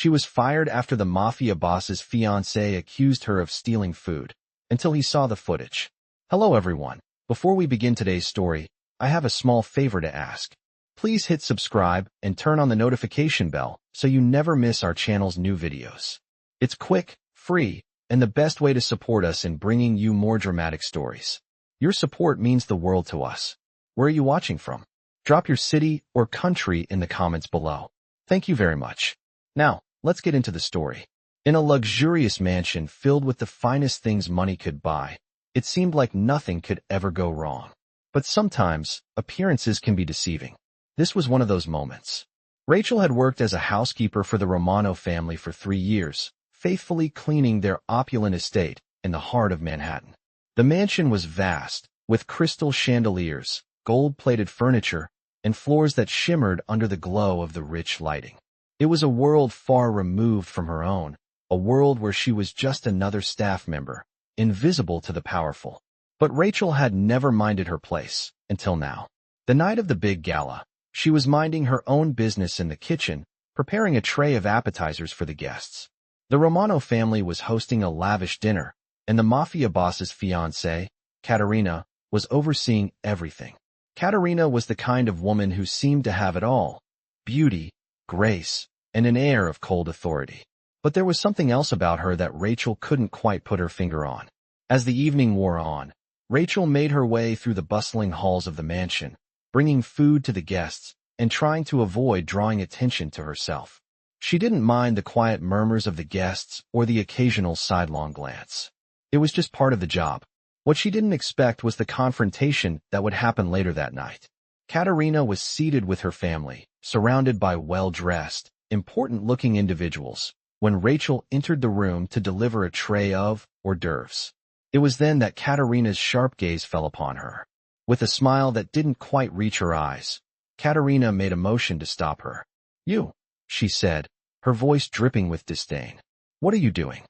She was fired after the Mafia boss's fiancé accused her of stealing food, until he saw the footage. Hello everyone. Before we begin today's story, I have a small favor to ask. Please hit subscribe and turn on the notification bell so you never miss our channel's new videos. It's quick, free, and the best way to support us in bringing you more dramatic stories. Your support means the world to us. Where are you watching from? Drop your city or country in the comments below. Thank you very much. Now, let's get into the story. In a luxurious mansion filled with the finest things money could buy, it seemed like nothing could ever go wrong. But sometimes, appearances can be deceiving. This was one of those moments. Rachel had worked as a housekeeper for the Romano family for 3 years, faithfully cleaning their opulent estate in the heart of Manhattan. The mansion was vast, with crystal chandeliers, gold-plated furniture, and floors that shimmered under the glow of the rich lighting. It was a world far removed from her own, a world where she was just another staff member, invisible to the powerful. But Rachel had never minded her place, until now. The night of the big gala, she was minding her own business in the kitchen, preparing a tray of appetizers for the guests. The Romano family was hosting a lavish dinner, and the Mafia boss's fiancée, Caterina, was overseeing everything. Caterina was the kind of woman who seemed to have it all: beauty, grace, and an air of cold authority. But there was something else about her that Rachel couldn't quite put her finger on. As the evening wore on, Rachel made her way through the bustling halls of the mansion, bringing food to the guests and trying to avoid drawing attention to herself. She didn't mind the quiet murmurs of the guests or the occasional sidelong glance. It was just part of the job. What she didn't expect was the confrontation that would happen later that night. Caterina was seated with her family, surrounded by well-dressed, important-looking individuals, when Rachel entered the room to deliver a tray of hors d'oeuvres. It was then that Caterina's sharp gaze fell upon her. With a smile that didn't quite reach her eyes, Caterina made a motion to stop her. "You," she said, her voice dripping with disdain. "What are you doing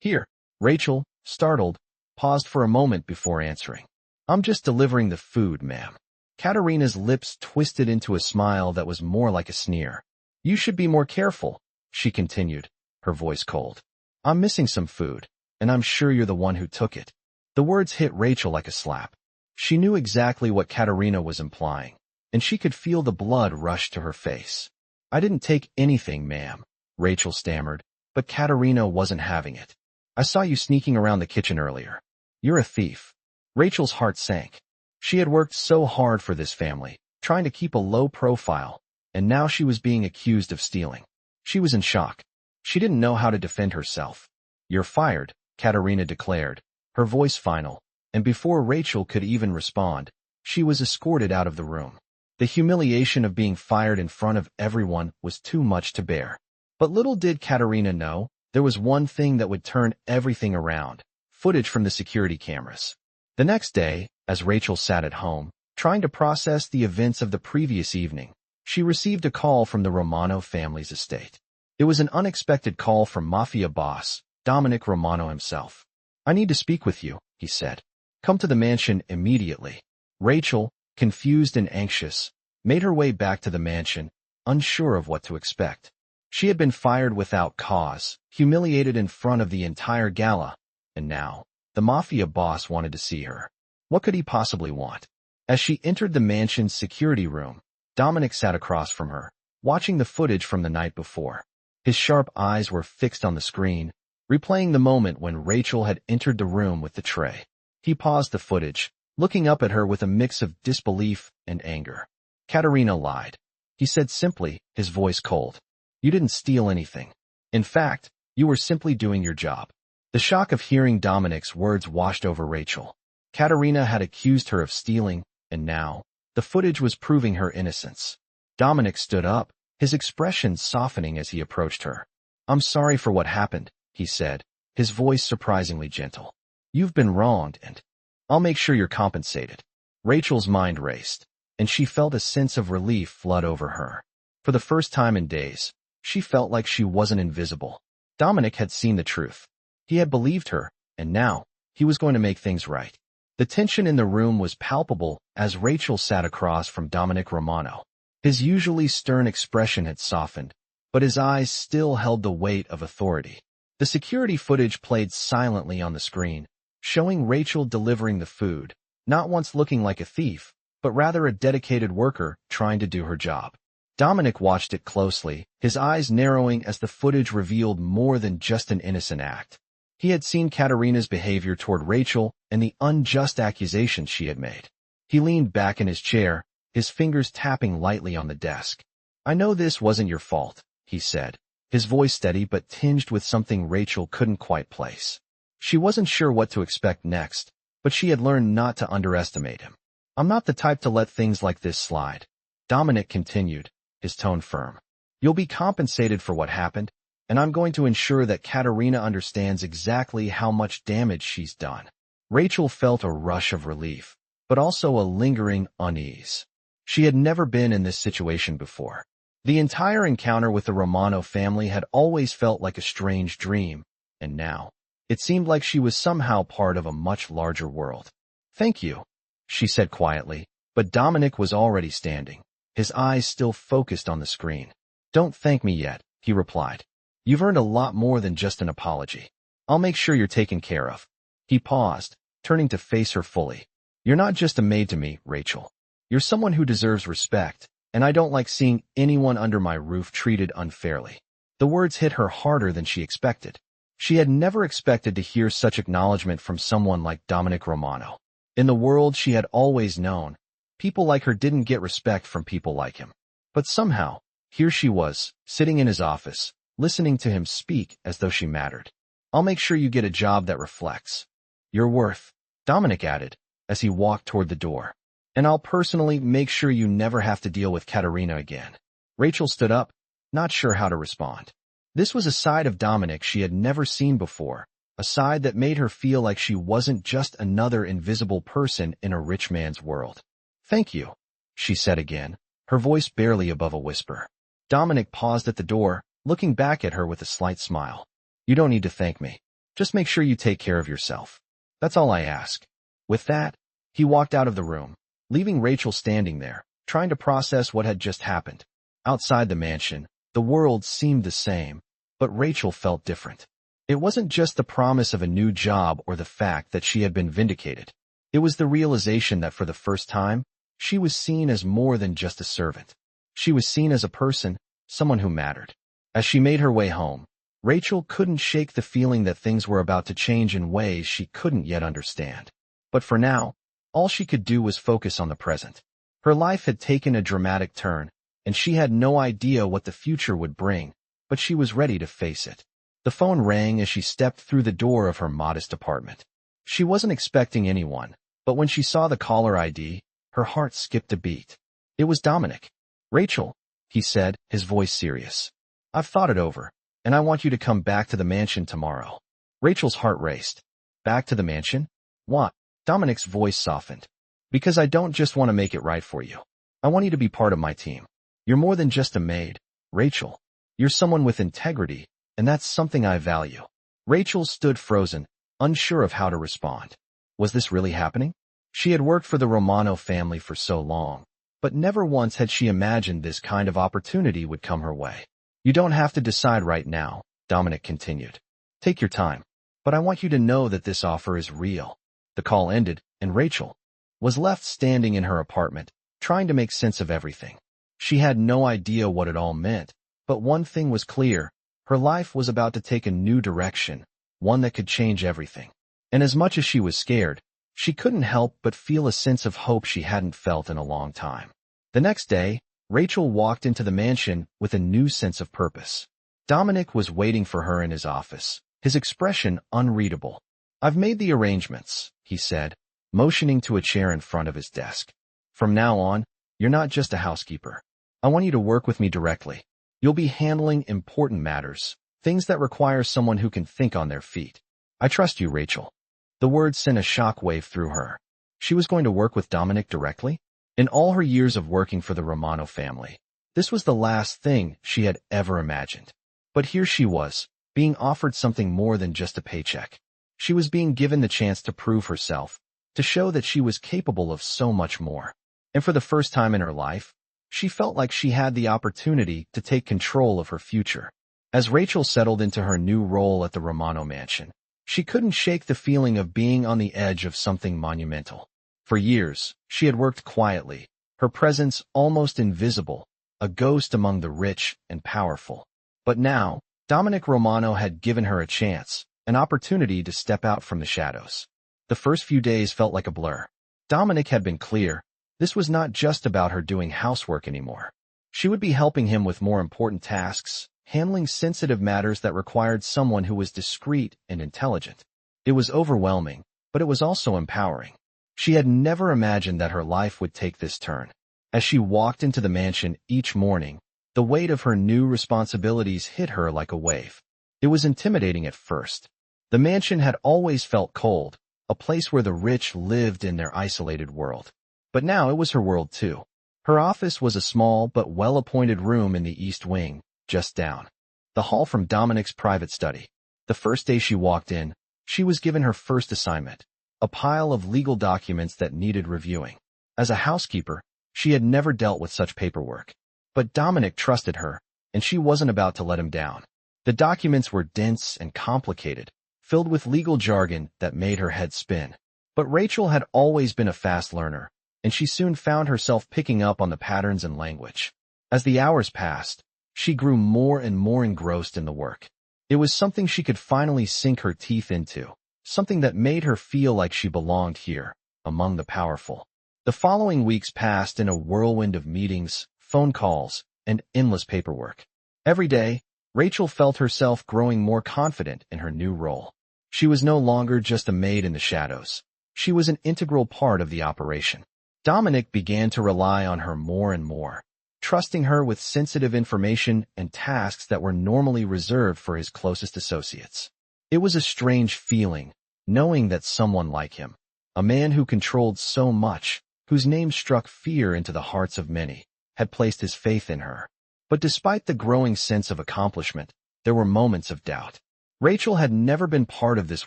here?" Rachel, startled, paused for a moment before answering. "I'm just delivering the food, ma'am." Caterina's lips twisted into a smile that was more like a sneer. "You should be more careful," she continued, her voice cold. "I'm missing some food, and I'm sure you're the one who took it." The words hit Rachel like a slap. She knew exactly what Caterina was implying, and she could feel the blood rush to her face. "I didn't take anything, ma'am," Rachel stammered, but Caterina wasn't having it. "I saw you sneaking around the kitchen earlier. You're a thief." Rachel's heart sank. She had worked so hard for this family, trying to keep a low profile, and now she was being accused of stealing. She was in shock. She didn't know how to defend herself. "You're fired," Caterina declared, her voice final, and before Rachel could even respond, she was escorted out of the room. The humiliation of being fired in front of everyone was too much to bear. But little did Caterina know, there was one thing that would turn everything around: footage from the security cameras. The next day, as Rachel sat at home, trying to process the events of the previous evening, she received a call from the Romano family's estate. It was an unexpected call from Mafia boss, Dominic Romano himself. "I need to speak with you," he said. "Come to the mansion immediately." Rachel, confused and anxious, made her way back to the mansion, unsure of what to expect. She had been fired without cause, humiliated in front of the entire gala, and now, the Mafia boss wanted to see her. What could he possibly want? As she entered the mansion's security room, Dominic sat across from her, watching the footage from the night before. His sharp eyes were fixed on the screen, replaying the moment when Rachel had entered the room with the tray. He paused the footage, looking up at her with a mix of disbelief and anger. "Caterina lied," he said simply, his voice cold. "You didn't steal anything. In fact, you were simply doing your job." The shock of hearing Dominic's words washed over Rachel. Caterina had accused her of stealing, and now, the footage was proving her innocence. Dominic stood up, his expression softening as he approached her. "I'm sorry for what happened," he said, his voice surprisingly gentle. "You've been wronged, and I'll make sure you're compensated." Rachel's mind raced, and she felt a sense of relief flood over her. For the first time in days, she felt like she wasn't invisible. Dominic had seen the truth. He had believed her, and now, he was going to make things right. The tension in the room was palpable as Rachel sat across from Dominic Romano. His usually stern expression had softened, but his eyes still held the weight of authority. The security footage played silently on the screen, showing Rachel delivering the food, not once looking like a thief, but rather a dedicated worker trying to do her job. Dominic watched it closely, his eyes narrowing as the footage revealed more than just an innocent act. He had seen Katerina's behavior toward Rachel and the unjust accusations she had made. He leaned back in his chair, his fingers tapping lightly on the desk. "I know this wasn't your fault," he said, his voice steady but tinged with something Rachel couldn't quite place. She wasn't sure what to expect next, but she had learned not to underestimate him. "I'm not the type to let things like this slide," Dominic continued, his tone firm. "You'll be compensated for what happened, and I'm going to ensure that Katerina understands exactly how much damage she's done." Rachel felt a rush of relief, but also a lingering unease. She had never been in this situation before. The entire encounter with the Romano family had always felt like a strange dream, and now, it seemed like she was somehow part of a much larger world. "Thank you," she said quietly, but Dominic was already standing, his eyes still focused on the screen. "Don't thank me yet," he replied. "You've earned a lot more than just an apology. I'll make sure you're taken care of." He paused, turning to face her fully. "You're not just a maid to me, Rachel. You're someone who deserves respect, and I don't like seeing anyone under my roof treated unfairly." The words hit her harder than she expected. She had never expected to hear such acknowledgement from someone like Dominic Romano. In the world she had always known, people like her didn't get respect from people like him. But somehow, here she was, sitting in his office, listening to him speak as though she mattered. "I'll make sure you get a job that reflects your worth," Dominic added, as he walked toward the door. "And I'll personally make sure you never have to deal with Katerina again." Rachel stood up, not sure how to respond. This was a side of Dominic she had never seen before, a side that made her feel like she wasn't just another invisible person in a rich man's world. "Thank you," she said again, her voice barely above a whisper. Dominic paused at the door, looking back at her with a slight smile. "You don't need to thank me. Just make sure you take care of yourself. That's all I ask." With that, he walked out of the room, leaving Rachel standing there, trying to process what had just happened. Outside the mansion, the world seemed the same, but Rachel felt different. It wasn't just the promise of a new job or the fact that she had been vindicated. It was the realization that for the first time, she was seen as more than just a servant. She was seen as a person, someone who mattered. As she made her way home, Rachel couldn't shake the feeling that things were about to change in ways she couldn't yet understand. But for now, all she could do was focus on the present. Her life had taken a dramatic turn, and she had no idea what the future would bring, but she was ready to face it. The phone rang as she stepped through the door of her modest apartment. She wasn't expecting anyone, but when she saw the caller ID, her heart skipped a beat. It was Dominic. "Rachel," he said, his voice serious. "I've thought it over, and I want you to come back to the mansion tomorrow." Rachel's heart raced. "Back to the mansion? What?" Dominic's voice softened. "Because I don't just want to make it right for you. I want you to be part of my team. You're more than just a maid, Rachel. You're someone with integrity, and that's something I value." Rachel stood frozen, unsure of how to respond. Was this really happening? She had worked for the Romano family for so long, but never once had she imagined this kind of opportunity would come her way. "You don't have to decide right now," Dominic continued. "Take your time, but I want you to know that this offer is real." The call ended, and Rachel was left standing in her apartment, trying to make sense of everything. She had no idea what it all meant, but one thing was clear: her life was about to take a new direction, one that could change everything. And as much as she was scared, she couldn't help but feel a sense of hope she hadn't felt in a long time. The next day, Rachel walked into the mansion with a new sense of purpose. Dominic was waiting for her in his office, his expression unreadable. "I've made the arrangements," he said, motioning to a chair in front of his desk. "From now on, you're not just a housekeeper. I want you to work with me directly. You'll be handling important matters, things that require someone who can think on their feet. I trust you, Rachel." The words sent a shockwave through her. She was going to work with Dominic directly? In all her years of working for the Romano family, this was the last thing she had ever imagined. But here she was, being offered something more than just a paycheck. She was being given the chance to prove herself, to show that she was capable of so much more. And for the first time in her life, She felt like she had the opportunity to take control of her future. As Rachel settled into her new role at the Romano mansion, she couldn't shake the feeling of being on the edge of something monumental. For years, she had worked quietly, her presence almost invisible, a ghost among the rich and powerful. But now, Dominic Romano had given her a chance, an opportunity to step out from the shadows. The first few days felt like a blur. Dominic had been clear. This was not just about her doing housework anymore. She would be helping him with more important tasks, handling sensitive matters that required someone who was discreet and intelligent. It was overwhelming, but it was also empowering. She had never imagined that her life would take this turn. As she walked into the mansion each morning, the weight of her new responsibilities hit her like a wave. It was intimidating at first. The mansion had always felt cold, a place where the rich lived in their isolated world. But now it was her world too. Her office was a small but well-appointed room in the East Wing, just down the hall from Dominic's private study. The first day she walked in, she was given her first assignment, a pile of legal documents that needed reviewing. As a housekeeper, she had never dealt with such paperwork. But Dominic trusted her, and she wasn't about to let him down. The documents were dense and complicated, filled with legal jargon that made her head spin. But Rachel had always been a fast learner, and she soon found herself picking up on the patterns and language. As the hours passed, she grew more and more engrossed in the work. It was something she could finally sink her teeth into, something that made her feel like she belonged here, among the powerful. The following weeks passed in a whirlwind of meetings, phone calls, and endless paperwork. Every day, Rachel felt herself growing more confident in her new role. She was no longer just a maid in the shadows. She was an integral part of the operation. Dominic began to rely on her more and more, trusting her with sensitive information and tasks that were normally reserved for his closest associates. It was a strange feeling, knowing that someone like him, a man who controlled so much, whose name struck fear into the hearts of many, had placed his faith in her. But despite the growing sense of accomplishment, there were moments of doubt. Rachel had never been part of this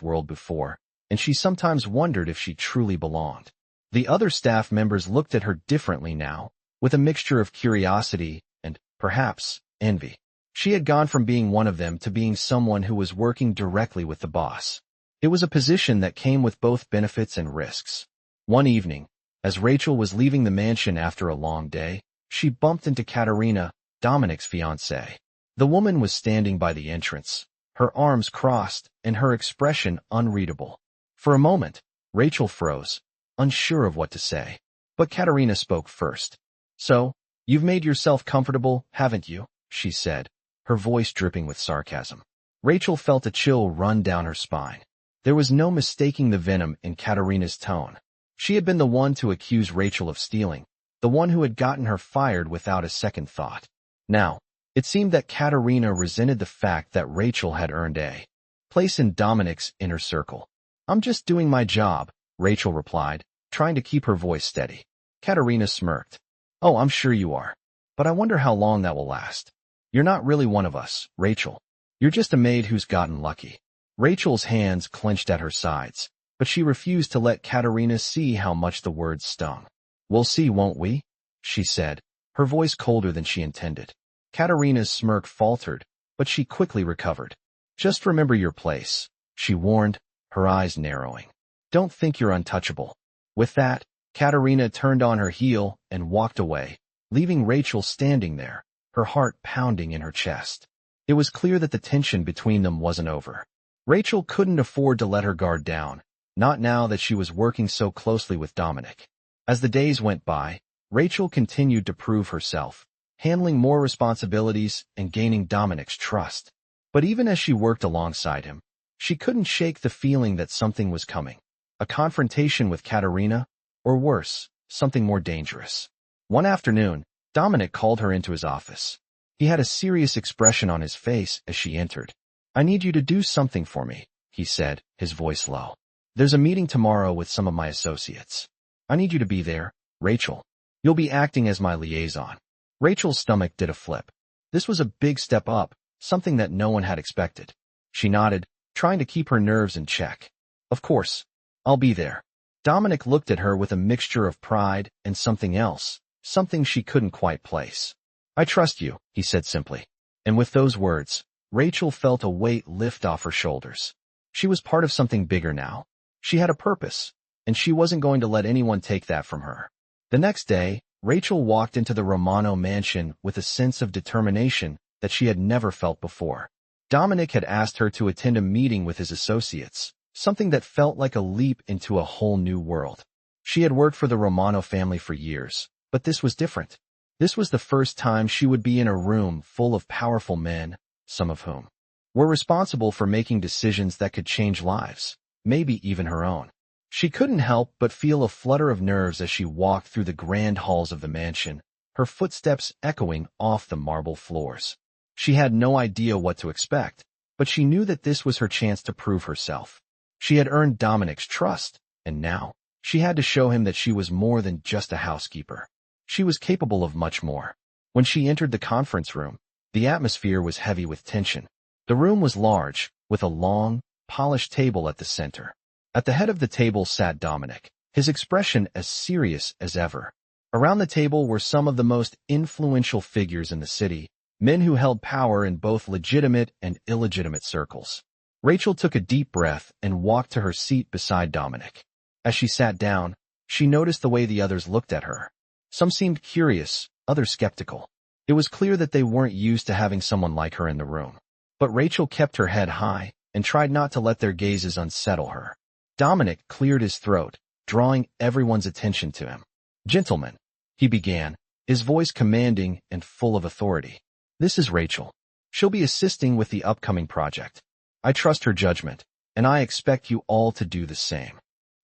world before, and she sometimes wondered if she truly belonged. The other staff members looked at her differently now, with a mixture of curiosity and, perhaps, envy. She had gone from being one of them to being someone who was working directly with the boss. It was a position that came with both benefits and risks. One evening, as Rachel was leaving the mansion after a long day, she bumped into Katerina, Dominic's fiancée. The woman was standing by the entrance, her arms crossed and her expression unreadable. For a moment, Rachel froze, unsure of what to say. But Katerina spoke first. "So, you've made yourself comfortable, haven't you?" she said, her voice dripping with sarcasm. Rachel felt a chill run down her spine. There was no mistaking the venom in Katerina's tone. She had been the one to accuse Rachel of stealing, the one who had gotten her fired without a second thought. Now, it seemed that Katerina resented the fact that Rachel had earned a place in Dominic's inner circle. "I'm just doing my job," Rachel replied, trying to keep her voice steady. Katerina smirked. "Oh, I'm sure you are. But I wonder how long that will last. You're not really one of us, Rachel. You're just a maid who's gotten lucky." Rachel's hands clenched at her sides, but she refused to let Katerina see how much the words stung. "We'll see, won't we?" she said, her voice colder than she intended. Katerina's smirk faltered, but she quickly recovered. "Just remember your place," she warned, her eyes narrowing. "Don't think you're untouchable." With that, Katerina turned on her heel and walked away, leaving Rachel standing there, her heart pounding in her chest. It was clear that the tension between them wasn't over. Rachel couldn't afford to let her guard down, not now that she was working so closely with Dominic. As the days went by, Rachel continued to prove herself, handling more responsibilities and gaining Dominic's trust. But even as she worked alongside him, she couldn't shake the feeling that something was coming. A confrontation with Katerina, or worse, something more dangerous. One afternoon, Dominic called her into his office. He had a serious expression on his face as she entered. "I need you to do something for me," he said, his voice low. "There's a meeting tomorrow with some of my associates. I need you to be there, Rachel. You'll be acting as my liaison." Rachel's stomach did a flip. This was a big step up, something that no one had expected. She nodded, trying to keep her nerves in check. "Of course. I'll be there." Dominic looked at her with a mixture of pride and something else, something she couldn't quite place. "I trust you," he said simply. And with those words, Rachel felt a weight lift off her shoulders. She was part of something bigger now. She had a purpose, and she wasn't going to let anyone take that from her. The next day, Rachel walked into the Romano mansion with a sense of determination that she had never felt before. Dominic had asked her to attend a meeting with his associates, something that felt like a leap into a whole new world. She had worked for the Romano family for years, but this was different. This was the first time she would be in a room full of powerful men, some of whom were responsible for making decisions that could change lives, maybe even her own. She couldn't help but feel a flutter of nerves as she walked through the grand halls of the mansion, her footsteps echoing off the marble floors. She had no idea what to expect, but she knew that this was her chance to prove herself. She had earned Dominic's trust, and now she had to show him that she was more than just a housekeeper. She was capable of much more. When she entered the conference room, the atmosphere was heavy with tension. The room was large, with a long, polished table at the center. At the head of the table sat Dominic, his expression as serious as ever. Around the table were some of the most influential figures in the city, men who held power in both legitimate and illegitimate circles. Rachel took a deep breath and walked to her seat beside Dominic. As she sat down, she noticed the way the others looked at her. Some seemed curious, others skeptical. It was clear that they weren't used to having someone like her in the room. But Rachel kept her head high and tried not to let their gazes unsettle her. Dominic cleared his throat, drawing everyone's attention to him. "Gentlemen," he began, his voice commanding and full of authority. "This is Rachel. She'll be assisting with the upcoming project. I trust her judgment, and I expect you all to do the same."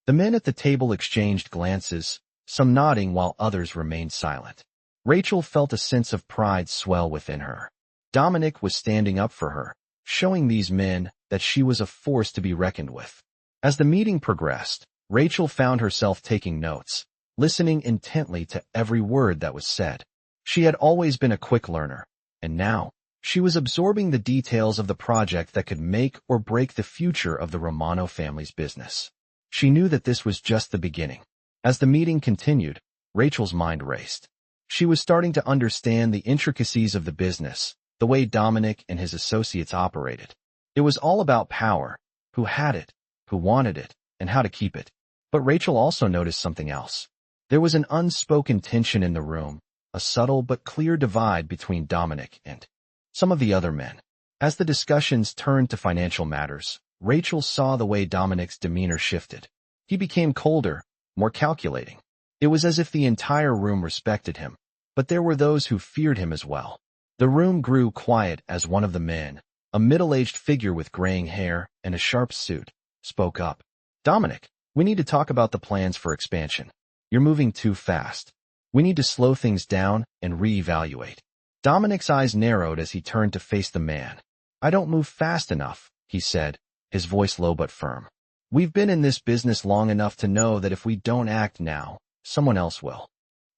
The men at the table exchanged glances, some nodding while others remained silent. Rachel felt a sense of pride swell within her. Dominic was standing up for her, showing these men that she was a force to be reckoned with. As the meeting progressed, Rachel found herself taking notes, listening intently to every word that was said. She had always been a quick learner, and now she was absorbing the details of the project that could make or break the future of the Romano family's business. She knew that this was just the beginning. As the meeting continued, Rachel's mind raced. She was starting to understand the intricacies of the business, the way Dominic and his associates operated. It was all about power, who had it, who wanted it, and how to keep it. But Rachel also noticed something else. There was an unspoken tension in the room, a subtle but clear divide between Dominic and some of the other men. As the discussions turned to financial matters, Rachel saw the way Dominic's demeanor shifted. He became colder, more calculating. It was as if the entire room respected him, but there were those who feared him as well. The room grew quiet as one of the men, a middle-aged figure with graying hair and a sharp suit, spoke up. "Dominic, we need to talk about the plans for expansion. You're moving too fast. We need to slow things down and reevaluate." Dominic's eyes narrowed as he turned to face the man. "I don't move fast enough," he said, his voice low but firm. "We've been in this business long enough to know that if we don't act now, someone else will."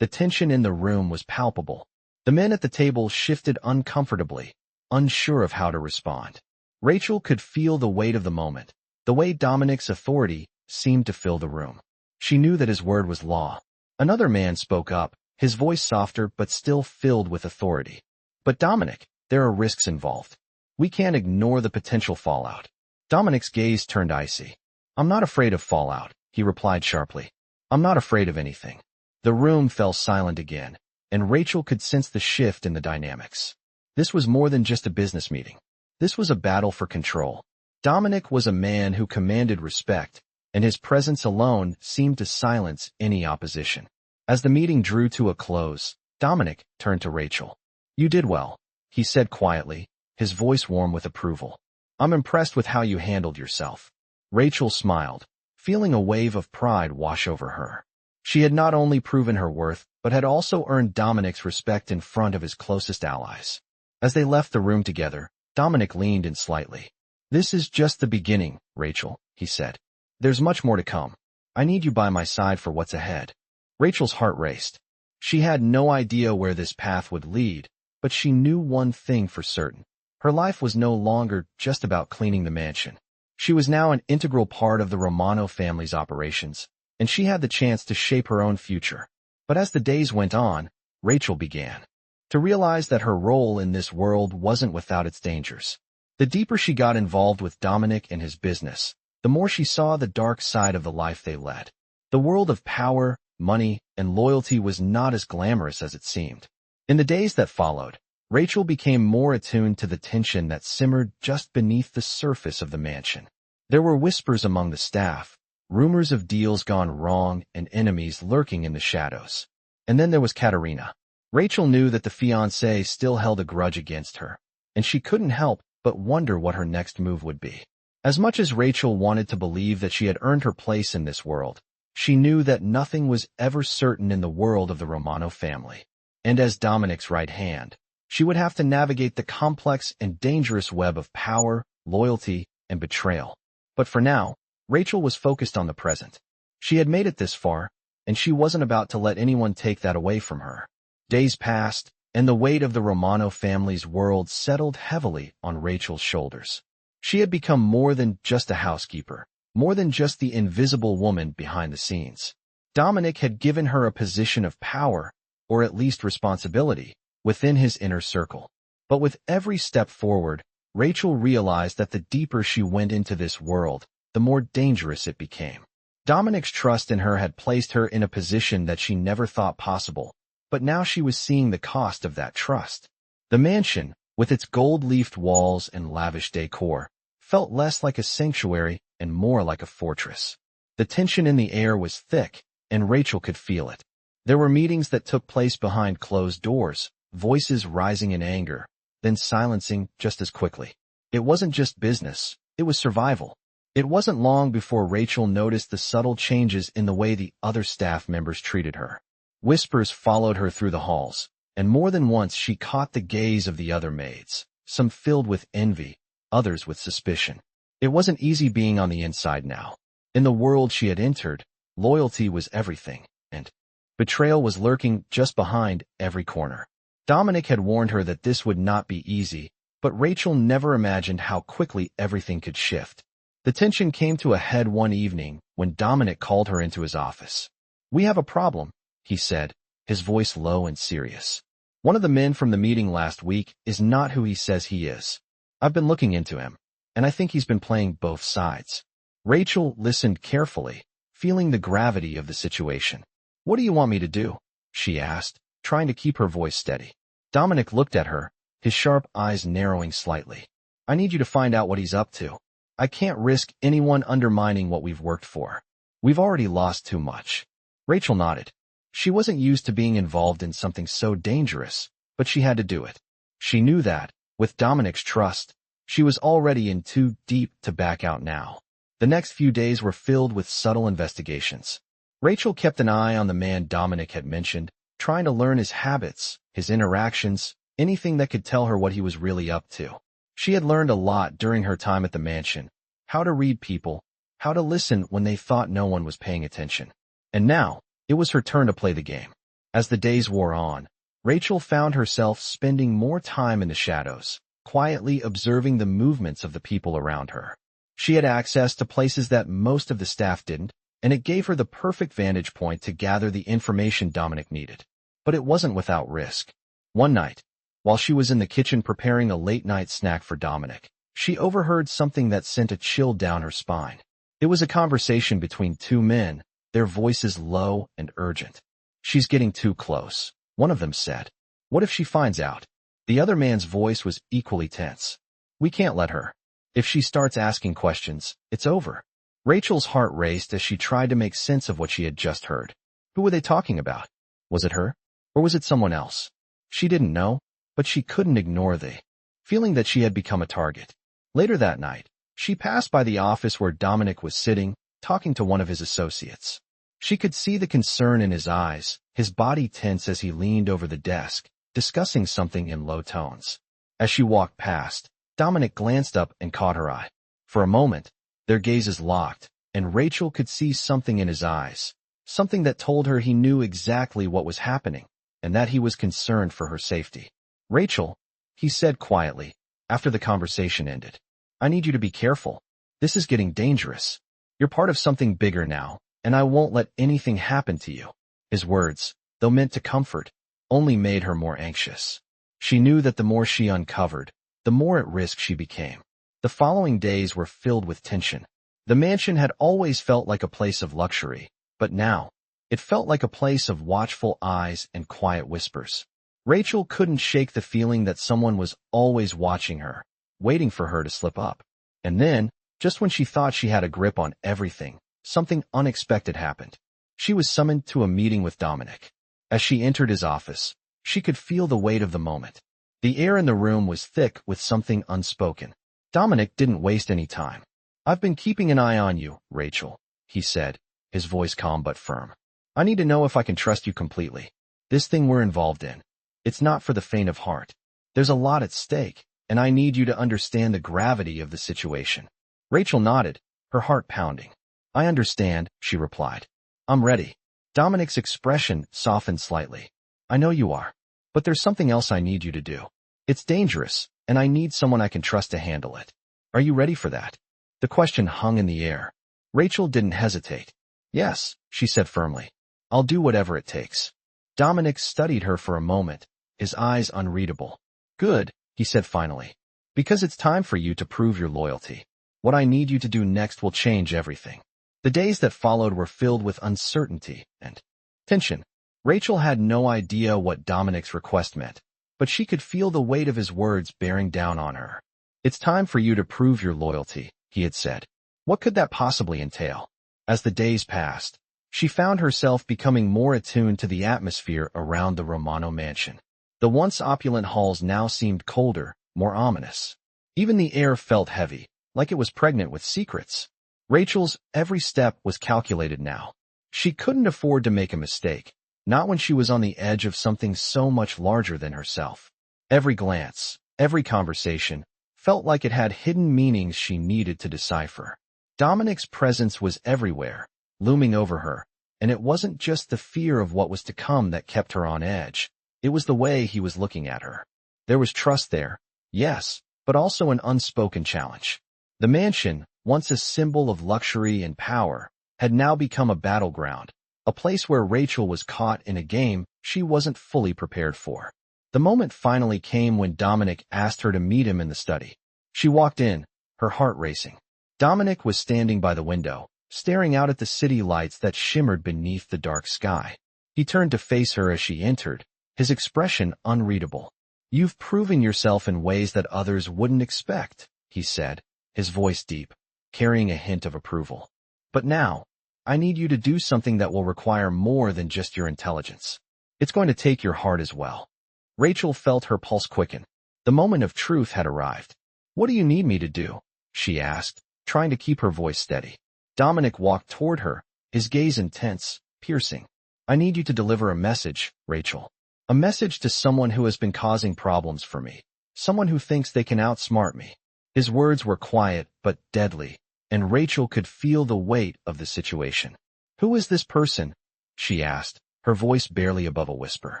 The tension in the room was palpable. The men at the table shifted uncomfortably, unsure of how to respond. Rachel could feel the weight of the moment, the way Dominic's authority seemed to fill the room. She knew that his word was law. Another man spoke up, his voice softer but still filled with authority. "But Dominic, there are risks involved. We can't ignore the potential fallout." Dominic's gaze turned icy. "I'm not afraid of fallout," he replied sharply. "I'm not afraid of anything." The room fell silent again, and Rachel could sense the shift in the dynamics. This was more than just a business meeting. This was a battle for control. Dominic was a man who commanded respect, and his presence alone seemed to silence any opposition. As the meeting drew to a close, Dominic turned to Rachel. "You did well," he said quietly, his voice warm with approval. "I'm impressed with how you handled yourself." Rachel smiled, feeling a wave of pride wash over her. She had not only proven her worth, but had also earned Dominic's respect in front of his closest allies. As they left the room together, Dominic leaned in slightly. "This is just the beginning, Rachel," he said. "There's much more to come. I need you by my side for what's ahead." Rachel's heart raced. She had no idea where this path would lead, but she knew one thing for certain. Her life was no longer just about cleaning the mansion. She was now an integral part of the Romano family's operations, and she had the chance to shape her own future. But as the days went on, Rachel began to realize that her role in this world wasn't without its dangers. The deeper she got involved with Dominic and his business, the more she saw the dark side of the life they led. The world of power, money, and loyalty was not as glamorous as it seemed. In the days that followed, Rachel became more attuned to the tension that simmered just beneath the surface of the mansion. There were whispers among the staff, rumors of deals gone wrong, and enemies lurking in the shadows. And then there was Katerina. Rachel knew that the fiancé still held a grudge against her, and she couldn't help but wonder what her next move would be. As much as Rachel wanted to believe that she had earned her place in this world, she knew that nothing was ever certain in the world of the Romano family. And as Dominic's right hand, she would have to navigate the complex and dangerous web of power, loyalty, and betrayal. But for now, Rachel was focused on the present. She had made it this far, and she wasn't about to let anyone take that away from her. Days passed, and the weight of the Romano family's world settled heavily on Rachel's shoulders. She had become more than just a housekeeper, more than just the invisible woman behind the scenes. Dominic had given her a position of power, or at least responsibility, within his inner circle. But with every step forward, Rachel realized that the deeper she went into this world, the more dangerous it became. Dominic's trust in her had placed her in a position that she never thought possible, but now she was seeing the cost of that trust. The mansion, with its gold-leafed walls and lavish decor, felt less like a sanctuary and more like a fortress. The tension in the air was thick, and Rachel could feel it. There were meetings that took place behind closed doors, voices rising in anger, then silencing just as quickly. It wasn't just business, it was survival. It wasn't long before Rachel noticed the subtle changes in the way the other staff members treated her. Whispers followed her through the halls, and more than once she caught the gaze of the other maids, some filled with envy, others with suspicion. It wasn't easy being on the inside now. In the world she had entered, loyalty was everything, and betrayal was lurking just behind every corner. Dominic had warned her that this would not be easy, but Rachel never imagined how quickly everything could shift. The tension came to a head one evening when Dominic called her into his office. "We have a problem," he said, his voice low and serious. "One of the men from the meeting last week is not who he says he is. I've been looking into him, and I think he's been playing both sides." Rachel listened carefully, feeling the gravity of the situation. "What do you want me to do?" she asked, trying to keep her voice steady. Dominic looked at her, his sharp eyes narrowing slightly. "I need you to find out what he's up to. I can't risk anyone undermining what we've worked for. We've already lost too much." Rachel nodded. She wasn't used to being involved in something so dangerous, but she had to do it. She knew that, with Dominic's trust, she was already in too deep to back out now. The next few days were filled with subtle investigations. Rachel kept an eye on the man Dominic had mentioned, trying to learn his habits, his interactions, anything that could tell her what he was really up to. She had learned a lot during her time at the mansion, how to read people, how to listen when they thought no one was paying attention. And now, it was her turn to play the game. As the days wore on, Rachel found herself spending more time in the shadows, quietly observing the movements of the people around her. She had access to places that most of the staff didn't, and it gave her the perfect vantage point to gather the information Dominic needed. But it wasn't without risk. One night, while she was in the kitchen preparing a late-night snack for Dominic, she overheard something that sent a chill down her spine. It was a conversation between two men, their voices low and urgent. "She's getting too close," one of them said. "What if she finds out?" The other man's voice was equally tense. "We can't let her. If she starts asking questions, it's over." Rachel's heart raced as she tried to make sense of what she had just heard. Who were they talking about? Was it her? Or was it someone else? She didn't know, but she couldn't ignore the feeling that she had become a target. Later that night, she passed by the office where Dominic was sitting, talking to one of his associates. She could see the concern in his eyes, his body tense as he leaned over the desk, discussing something in low tones. As she walked past, Dominic glanced up and caught her eye. For a moment, their gazes locked, and Rachel could see something in his eyes, something that told her he knew exactly what was happening, and that he was concerned for her safety. "Rachel," he said quietly, after the conversation ended, "I need you to be careful. This is getting dangerous. You're part of something bigger now, and I won't let anything happen to you." His words, though meant to comfort, only made her more anxious. She knew that the more she uncovered, the more at risk she became. The following days were filled with tension. The mansion had always felt like a place of luxury, but now, it felt like a place of watchful eyes and quiet whispers. Rachel couldn't shake the feeling that someone was always watching her, waiting for her to slip up. And then, just when she thought she had a grip on everything, something unexpected happened. She was summoned to a meeting with Dominic. As she entered his office, she could feel the weight of the moment. The air in the room was thick with something unspoken. Dominic didn't waste any time. "I've been keeping an eye on you, Rachel," he said, his voice calm but firm. "I need to know if I can trust you completely. This thing we're involved in, it's not for the faint of heart. There's a lot at stake, and I need you to understand the gravity of the situation." Rachel nodded, her heart pounding. "I understand," she replied. "I'm ready." Dominic's expression softened slightly. "I know you are. But there's something else I need you to do. It's dangerous, and I need someone I can trust to handle it. Are you ready for that?" The question hung in the air. Rachel didn't hesitate. "Yes," she said firmly. "I'll do whatever it takes." Dominic studied her for a moment, his eyes unreadable. "Good," he said finally. "Because it's time for you to prove your loyalty. What I need you to do next will change everything." The days that followed were filled with uncertainty and tension. Rachel had no idea what Dominic's request meant, but she could feel the weight of his words bearing down on her. "It's time for you to prove your loyalty," he had said. What could that possibly entail? As the days passed, she found herself becoming more attuned to the atmosphere around the Romano mansion. The once opulent halls now seemed colder, more ominous. Even the air felt heavy, like it was pregnant with secrets. Rachel's every step was calculated now. She couldn't afford to make a mistake, not when she was on the edge of something so much larger than herself. Every glance, every conversation, felt like it had hidden meanings she needed to decipher. Dominic's presence was everywhere, looming over her, and it wasn't just the fear of what was to come that kept her on edge. It was the way he was looking at her. There was trust there, yes, but also an unspoken challenge. The mansion, once a symbol of luxury and power, had now become a battleground, a place where Rachel was caught in a game she wasn't fully prepared for. The moment finally came when Dominic asked her to meet him in the study. She walked in, her heart racing. Dominic was standing by the window, staring out at the city lights that shimmered beneath the dark sky. He turned to face her as she entered, his expression unreadable. "You've proven yourself in ways that others wouldn't expect," he said, his voice deep, carrying a hint of approval. "But now, I need you to do something that will require more than just your intelligence. It's going to take your heart as well." Rachel felt her pulse quicken. The moment of truth had arrived. "What do you need me to do?" she asked, trying to keep her voice steady. Dominic walked toward her, his gaze intense, piercing. "I need you to deliver a message, Rachel. A message to someone who has been causing problems for me. Someone who thinks they can outsmart me." His words were quiet but deadly, and Rachel could feel the weight of the situation. "Who is this person?" she asked, her voice barely above a whisper.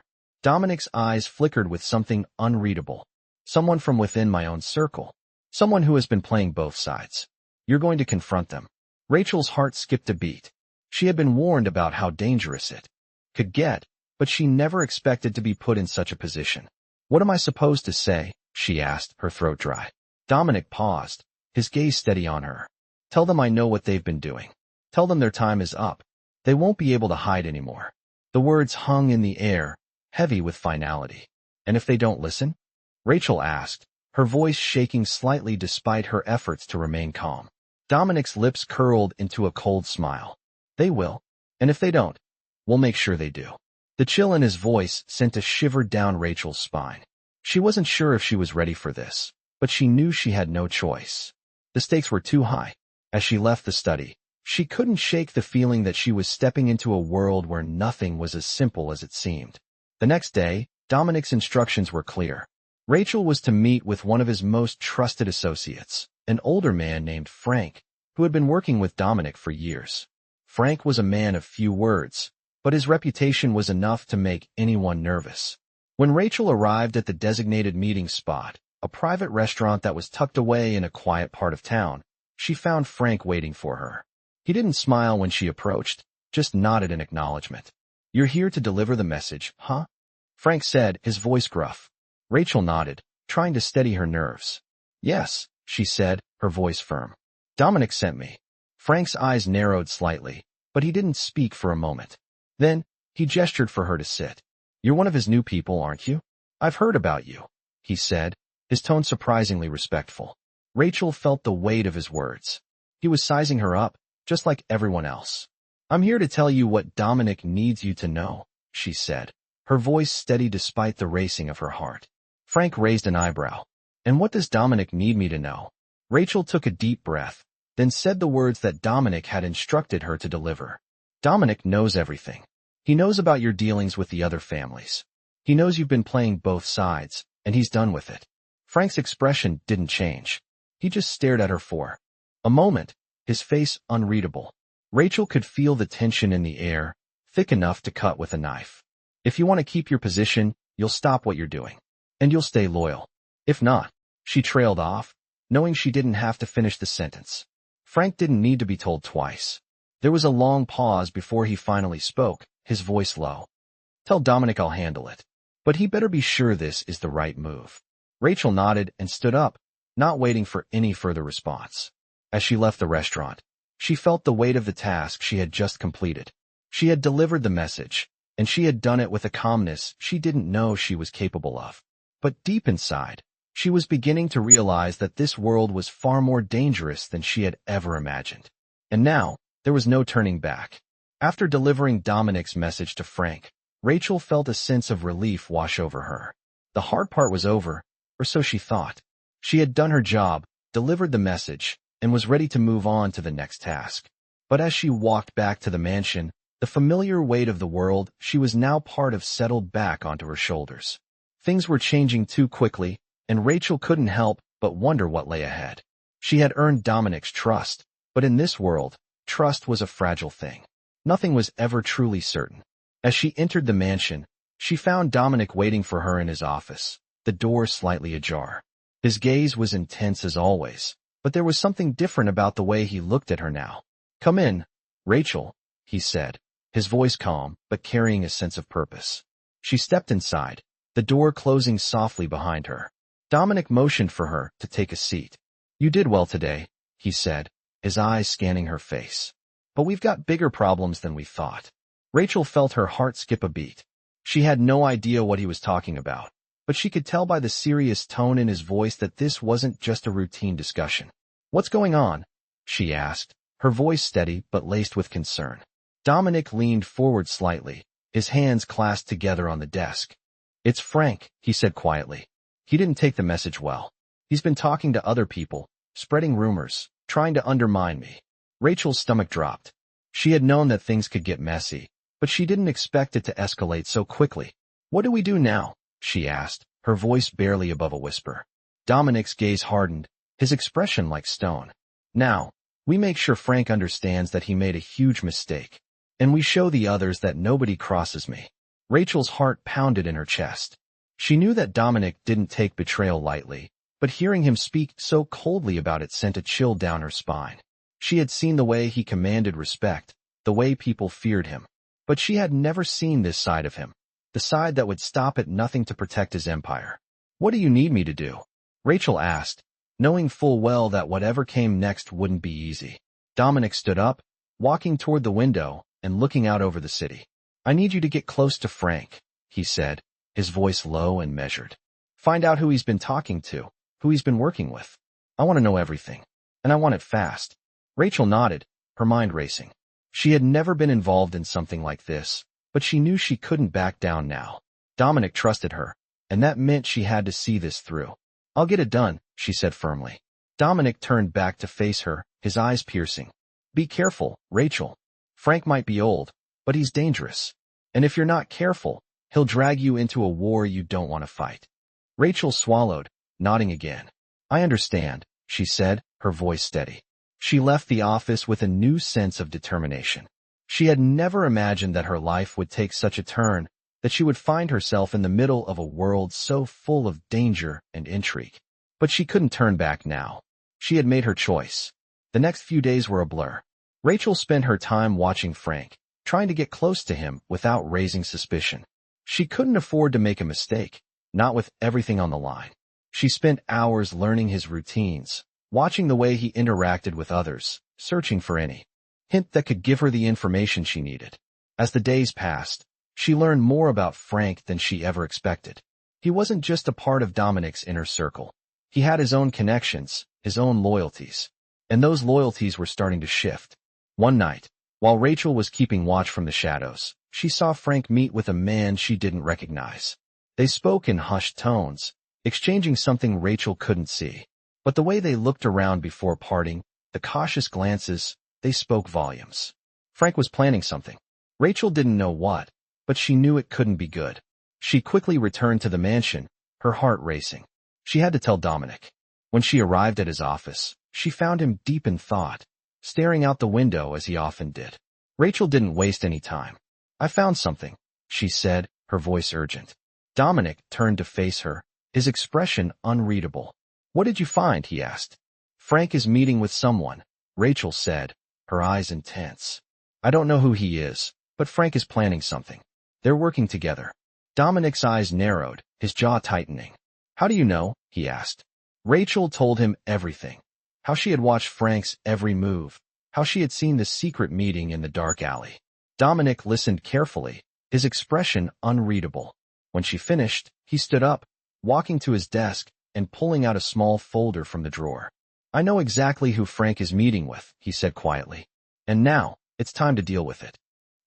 Dominic's eyes flickered with something unreadable. "Someone from within my own circle. Someone who has been playing both sides. You're going to confront them." Rachel's heart skipped a beat. She had been warned about how dangerous it could get, but she never expected to be put in such a position. "What am I supposed to say?" she asked, her throat dry. Dominic paused, his gaze steady on her. "Tell them I know what they've been doing. Tell them their time is up. They won't be able to hide anymore." The words hung in the air, heavy with finality. "And if they don't listen?" Rachel asked, her voice shaking slightly despite her efforts to remain calm. Dominic's lips curled into a cold smile. "They will. And if they don't, we'll make sure they do." The chill in his voice sent a shiver down Rachel's spine. She wasn't sure if she was ready for this, but she knew she had no choice. The stakes were too high. As she left the study, she couldn't shake the feeling that she was stepping into a world where nothing was as simple as it seemed. The next day, Dominic's instructions were clear. Rachel was to meet with one of his most trusted associates, an older man named Frank, who had been working with Dominic for years. Frank was a man of few words, but his reputation was enough to make anyone nervous. When Rachel arrived at the designated meeting spot, a private restaurant that was tucked away in a quiet part of town, she found Frank waiting for her. He didn't smile when she approached, just nodded in acknowledgement. You're here to deliver the message, huh? Frank said, his voice gruff. Rachel nodded, trying to steady her nerves. Yes, she said, her voice firm. Dominic sent me. Frank's eyes narrowed slightly, but he didn't speak for a moment. Then, he gestured for her to sit. You're one of his new people, aren't you? I've heard about you, he said, his tone surprisingly respectful. Rachel felt the weight of his words. He was sizing her up, just like everyone else. I'm here to tell you what Dominic needs you to know, she said, her voice steady despite the racing of her heart. Frank raised an eyebrow. And what does Dominic need me to know? Rachel took a deep breath, then said the words that Dominic had instructed her to deliver. Dominic knows everything. He knows about your dealings with the other families. He knows you've been playing both sides, and he's done with it. Frank's expression didn't change. He just stared at her for a moment, his face unreadable. Rachel could feel the tension in the air, thick enough to cut with a knife. If you want to keep your position, you'll stop what you're doing. And you'll stay loyal. If not, she trailed off, knowing she didn't have to finish the sentence. Frank didn't need to be told twice. There was a long pause before he finally spoke, his voice low. Tell Dominic I'll handle it. But he better be sure this is the right move. Rachel nodded and stood up, not waiting for any further response. As she left the restaurant, she felt the weight of the task she had just completed. She had delivered the message, and she had done it with a calmness she didn't know she was capable of. But deep inside, she was beginning to realize that this world was far more dangerous than she had ever imagined. And now, there was no turning back. After delivering Dominic's message to Frank, Rachel felt a sense of relief wash over her. The hard part was over, or so she thought. She had done her job, delivered the message, and was ready to move on to the next task. But as she walked back to the mansion, the familiar weight of the world she was now part of settled back onto her shoulders. Things were changing too quickly, and Rachel couldn't help but wonder what lay ahead. She had earned Dominic's trust, but in this world, trust was a fragile thing. Nothing was ever truly certain. As she entered the mansion, she found Dominic waiting for her in his office, the door slightly ajar. His gaze was intense as always, but there was something different about the way he looked at her now. Come in, Rachel, he said, his voice calm but carrying a sense of purpose. She stepped inside, the door closing softly behind her. Dominic motioned for her to take a seat. You did well today, he said, his eyes scanning her face. But we've got bigger problems than we thought. Rachel felt her heart skip a beat. She had no idea what he was talking about, but she could tell by the serious tone in his voice that this wasn't just a routine discussion. What's going on? She asked, her voice steady but laced with concern. Dominic leaned forward slightly, his hands clasped together on the desk. It's Frank, he said quietly. He didn't take the message well. He's been talking to other people, spreading rumors, trying to undermine me. Rachel's stomach dropped. She had known that things could get messy, but she didn't expect it to escalate so quickly. What do we do now? She asked, her voice barely above a whisper. Dominic's gaze hardened, his expression like stone. Now, we make sure Frank understands that he made a huge mistake, and we show the others that nobody crosses me. Rachel's heart pounded in her chest. She knew that Dominic didn't take betrayal lightly, but hearing him speak so coldly about it sent a chill down her spine. She had seen the way he commanded respect, the way people feared him, but she had never seen this side of him, the side that would stop at nothing to protect his empire. What do you need me to do? Rachel asked, knowing full well that whatever came next wouldn't be easy. Dominic stood up, walking toward the window and looking out over the city. I need you to get close to Frank, he said, his voice low and measured. Find out who he's been talking to, who he's been working with. I want to know everything, and I want it fast. Rachel nodded, her mind racing. She had never been involved in something like this, but she knew she couldn't back down now. Dominic trusted her, and that meant she had to see this through. I'll get it done, she said firmly. Dominic turned back to face her, his eyes piercing. Be careful, Rachel. Frank might be old, but he's dangerous. And if you're not careful, he'll drag you into a war you don't want to fight. Rachel swallowed, nodding again. I understand, she said, her voice steady. She left the office with a new sense of determination. She had never imagined that her life would take such a turn, that she would find herself in the middle of a world so full of danger and intrigue. But she couldn't turn back now. She had made her choice. The next few days were a blur. Rachel spent her time watching Frank, trying to get close to him without raising suspicion. She couldn't afford to make a mistake, not with everything on the line. She spent hours learning his routines, watching the way he interacted with others, searching for any hint that could give her the information she needed. As the days passed, she learned more about Frank than she ever expected. He wasn't just a part of Dominic's inner circle. He had his own connections, his own loyalties. And those loyalties were starting to shift. One night, while Rachel was keeping watch from the shadows, she saw Frank meet with a man she didn't recognize. They spoke in hushed tones, exchanging something Rachel couldn't see. But the way they looked around before parting, the cautious glances, they spoke volumes. Frank was planning something. Rachel didn't know what, but she knew it couldn't be good. She quickly returned to the mansion, her heart racing. She had to tell Dominic. When she arrived at his office, she found him deep in thought, staring out the window as he often did. Rachel didn't waste any time. "I found something," she said, her voice urgent. Dominic turned to face her, his expression unreadable. "What did you find?" he asked. "Frank is meeting with someone," Rachel said, her eyes intense. "I don't know who he is, but Frank is planning something. They're working together." Dominic's eyes narrowed, his jaw tightening. "How do you know?" he asked. Rachel told him everything. How she had watched Frank's every move, how she had seen the secret meeting in the dark alley. Dominic listened carefully, his expression unreadable. When she finished, he stood up, walking to his desk and pulling out a small folder from the drawer. "I know exactly who Frank is meeting with," he said quietly. "And now, it's time to deal with it."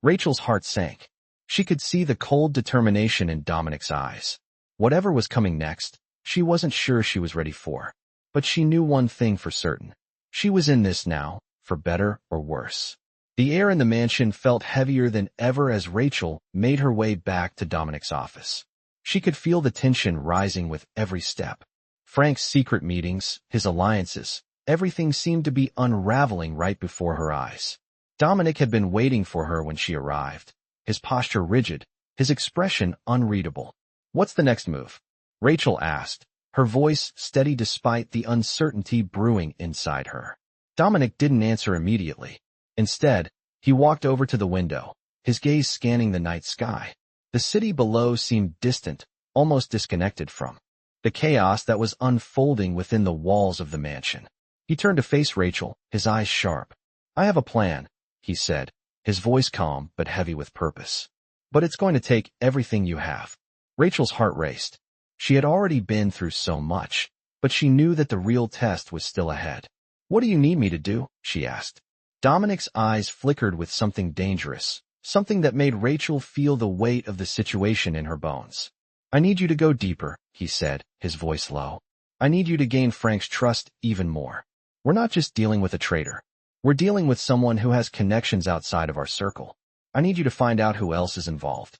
Rachel's heart sank. She could see the cold determination in Dominic's eyes. Whatever was coming next, she wasn't sure she was ready for. But she knew one thing for certain. She was in this now, for better or worse. The air in the mansion felt heavier than ever as Rachel made her way back to Dominic's office. She could feel the tension rising with every step. Frank's secret meetings, his alliances, everything seemed to be unraveling right before her eyes. Dominic had been waiting for her when she arrived, his posture rigid, his expression unreadable. "What's the next move?" Rachel asked, her voice steady despite the uncertainty brewing inside her. Dominic didn't answer immediately. Instead, he walked over to the window, his gaze scanning the night sky. The city below seemed distant, almost disconnected from the chaos that was unfolding within the walls of the mansion. He turned to face Rachel, his eyes sharp. "I have a plan," he said, his voice calm but heavy with purpose. "But it's going to take everything you have." Rachel's heart raced. She had already been through so much, but she knew that the real test was still ahead. "What do you need me to do?" she asked. Dominic's eyes flickered with something dangerous, something that made Rachel feel the weight of the situation in her bones. "I need you to go deeper," he said, his voice low. "I need you to gain Frank's trust even more. We're not just dealing with a traitor. We're dealing with someone who has connections outside of our circle. I need you to find out who else is involved."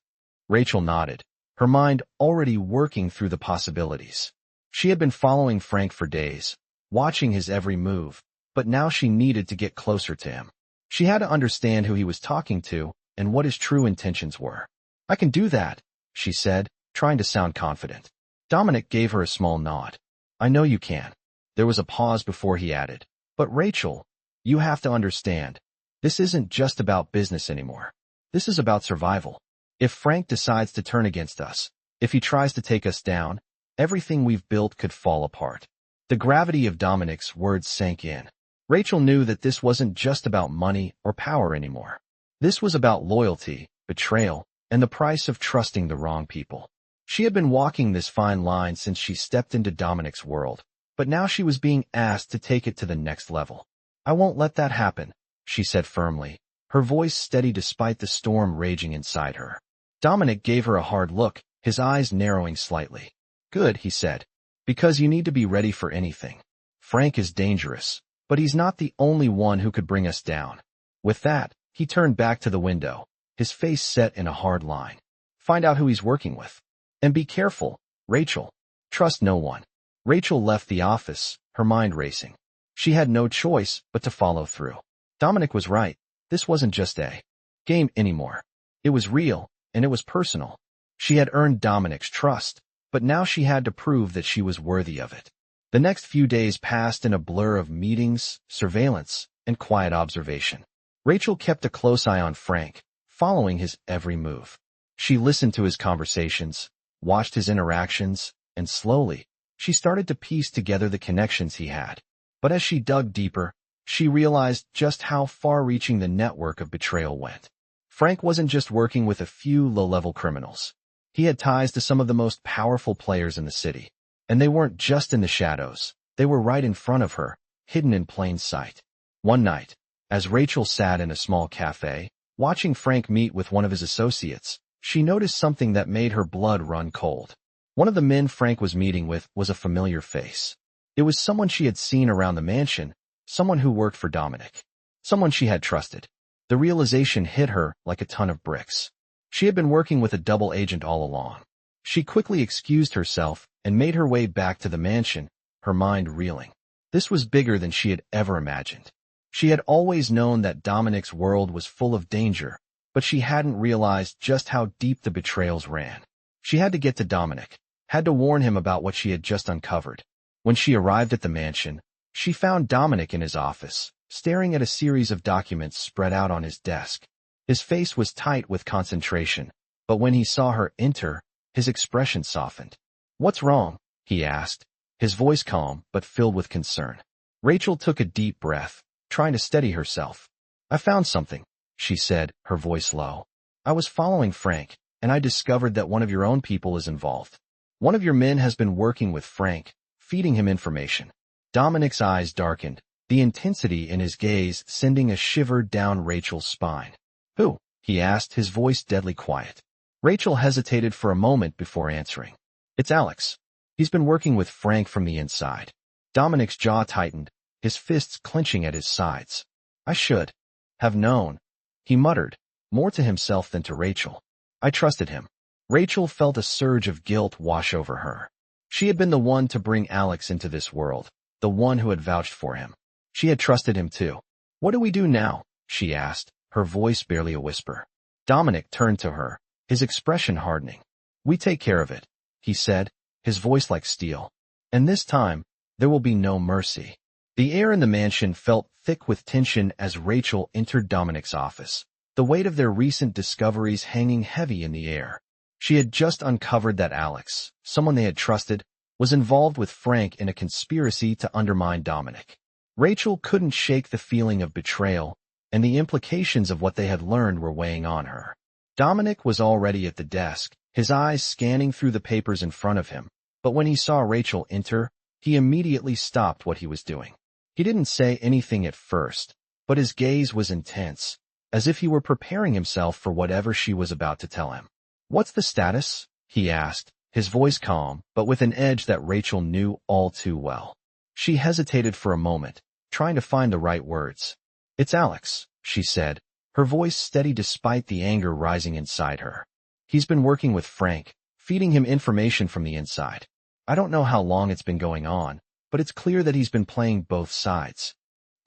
Rachel nodded, her mind already working through the possibilities. She had been following Frank for days, watching his every move, but now she needed to get closer to him. She had to understand who he was talking to and what his true intentions were. "I can do that," she said, trying to sound confident. Dominic gave her a small nod. "I know you can." There was a pause before he added, "But Rachel, you have to understand, this isn't just about business anymore. This is about survival. If Frank decides to turn against us, if he tries to take us down, everything we've built could fall apart." The gravity of Dominic's words sank in. Rachel knew that this wasn't just about money or power anymore. This was about loyalty, betrayal, and the price of trusting the wrong people. She had been walking this fine line since she stepped into Dominic's world, but now she was being asked to take it to the next level. "I won't let that happen," she said firmly, her voice steady despite the storm raging inside her. Dominic gave her a hard look, his eyes narrowing slightly. "Good," he said, "because you need to be ready for anything. Frank is dangerous, but he's not the only one who could bring us down." With that, he turned back to the window, his face set in a hard line. "Find out who he's working with. And be careful, Rachel. Trust no one." Rachel left the office, her mind racing. She had no choice but to follow through. Dominic was right. This wasn't just a game anymore. It was real, and it was personal. She had earned Dominic's trust, but now she had to prove that she was worthy of it. The next few days passed in a blur of meetings, surveillance, and quiet observation. Rachel kept a close eye on Frank, following his every move. She listened to his conversations, watched his interactions, and slowly, she started to piece together the connections he had. But as she dug deeper, she realized just how far-reaching the network of betrayal went. Frank wasn't just working with a few low-level criminals. He had ties to some of the most powerful players in the city. And they weren't just in the shadows. They were right in front of her, hidden in plain sight. One night, as Rachel sat in a small cafe, watching Frank meet with one of his associates, she noticed something that made her blood run cold. One of the men Frank was meeting with was a familiar face. It was someone she had seen around the mansion, someone who worked for Dominic, someone she had trusted. The realization hit her like a ton of bricks. She had been working with a double agent all along. She quickly excused herself and made her way back to the mansion, her mind reeling. This was bigger than she had ever imagined. She had always known that Dominic's world was full of danger, but she hadn't realized just how deep the betrayals ran. She had to get to Dominic, had to warn him about what she had just uncovered. When she arrived at the mansion, she found Dominic in his office, staring at a series of documents spread out on his desk. His face was tight with concentration, but when he saw her enter, his expression softened. "What's wrong?" he asked, his voice calm but filled with concern. Rachel took a deep breath, trying to steady herself. "I found something," she said, her voice low. "I was following Frank, and I discovered that one of your own people is involved. One of your men has been working with Frank, feeding him information." Dominic's eyes darkened, the intensity in his gaze sending a shiver down Rachel's spine. "Who?" he asked, his voice deadly quiet. Rachel hesitated for a moment before answering. "It's Alex. He's been working with Frank from the inside." Dominic's jaw tightened, his fists clenching at his sides. "I should have known," he muttered, more to himself than to Rachel. "I trusted him." Rachel felt a surge of guilt wash over her. She had been the one to bring Alex into this world, the one who had vouched for him. She had trusted him too. "What do we do now?" she asked, her voice barely a whisper. Dominic turned to her, his expression hardening. "We take care of it," he said, his voice like steel. "And this time, there will be no mercy." The air in the mansion felt thick with tension as Rachel entered Dominic's office, the weight of their recent discoveries hanging heavy in the air. She had just uncovered that Alex, someone they had trusted, was involved with Frank in a conspiracy to undermine Dominic. Rachel couldn't shake the feeling of betrayal, and the implications of what they had learned were weighing on her. Dominic was already at the desk, his eyes scanning through the papers in front of him, but when he saw Rachel enter, he immediately stopped what he was doing. He didn't say anything at first, but his gaze was intense, as if he were preparing himself for whatever she was about to tell him. "What's the status?" he asked, his voice calm, but with an edge that Rachel knew all too well. She hesitated for a moment, trying to find the right words. "It's Alex," she said, her voice steady despite the anger rising inside her. "He's been working with Frank, feeding him information from the inside. I don't know how long it's been going on, but it's clear that he's been playing both sides."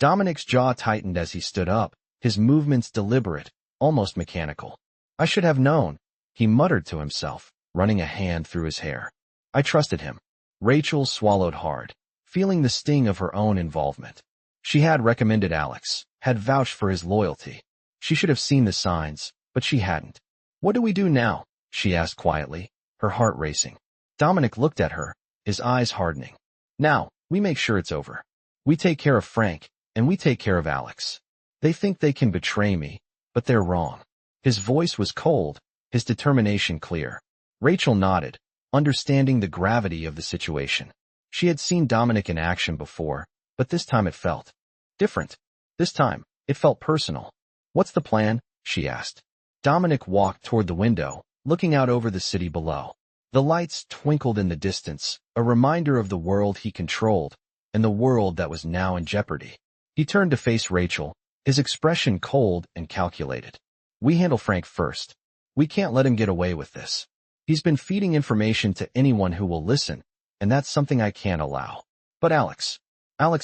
Dominic's jaw tightened as he stood up, his movements deliberate, almost mechanical. "I should have known," he muttered to himself, running a hand through his hair. "I trusted him." Rachel swallowed hard, feeling the sting of her own involvement. She had recommended Alex, had vouched for his loyalty. She should have seen the signs, but she hadn't. "What do we do now?" she asked quietly, her heart racing. Dominic looked at her, his eyes hardening. "Now, we make sure it's over. We take care of Frank, and we take care of Alex. They think they can betray me, but they're wrong." His voice was cold, his determination clear. Rachel nodded, understanding the gravity of the situation. She had seen Dominic in action before, but this time it felt different. This time, it felt personal. "What's the plan?" she asked. Dominic walked toward the window, looking out over the city below. The lights twinkled in the distance, a reminder of the world he controlled, and the world that was now in jeopardy. He turned to face Rachel, his expression cold and calculated. "We handle Frank first. We can't let him get away with this. He's been feeding information to anyone who will listen, and that's something I can't allow. But Alex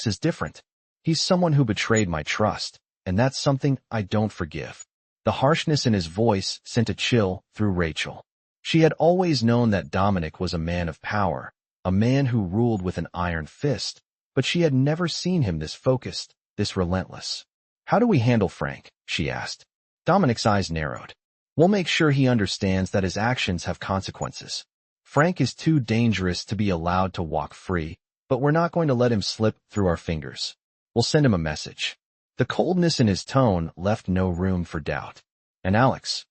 is different. He's someone who betrayed my trust, and that's something I don't forgive." The harshness in his voice sent a chill through Rachel. She had always known that Dominic was a man of power, a man who ruled with an iron fist, but she had never seen him this focused, this relentless. "How do we handle Frank?" she asked. Dominic's eyes narrowed. We'll make sure he understands that his actions have consequences. Frank is too dangerous to be allowed to walk free, but we're not going to let him slip through our fingers. We'll send him a message. The coldness in his tone left no room for doubt. And Alex?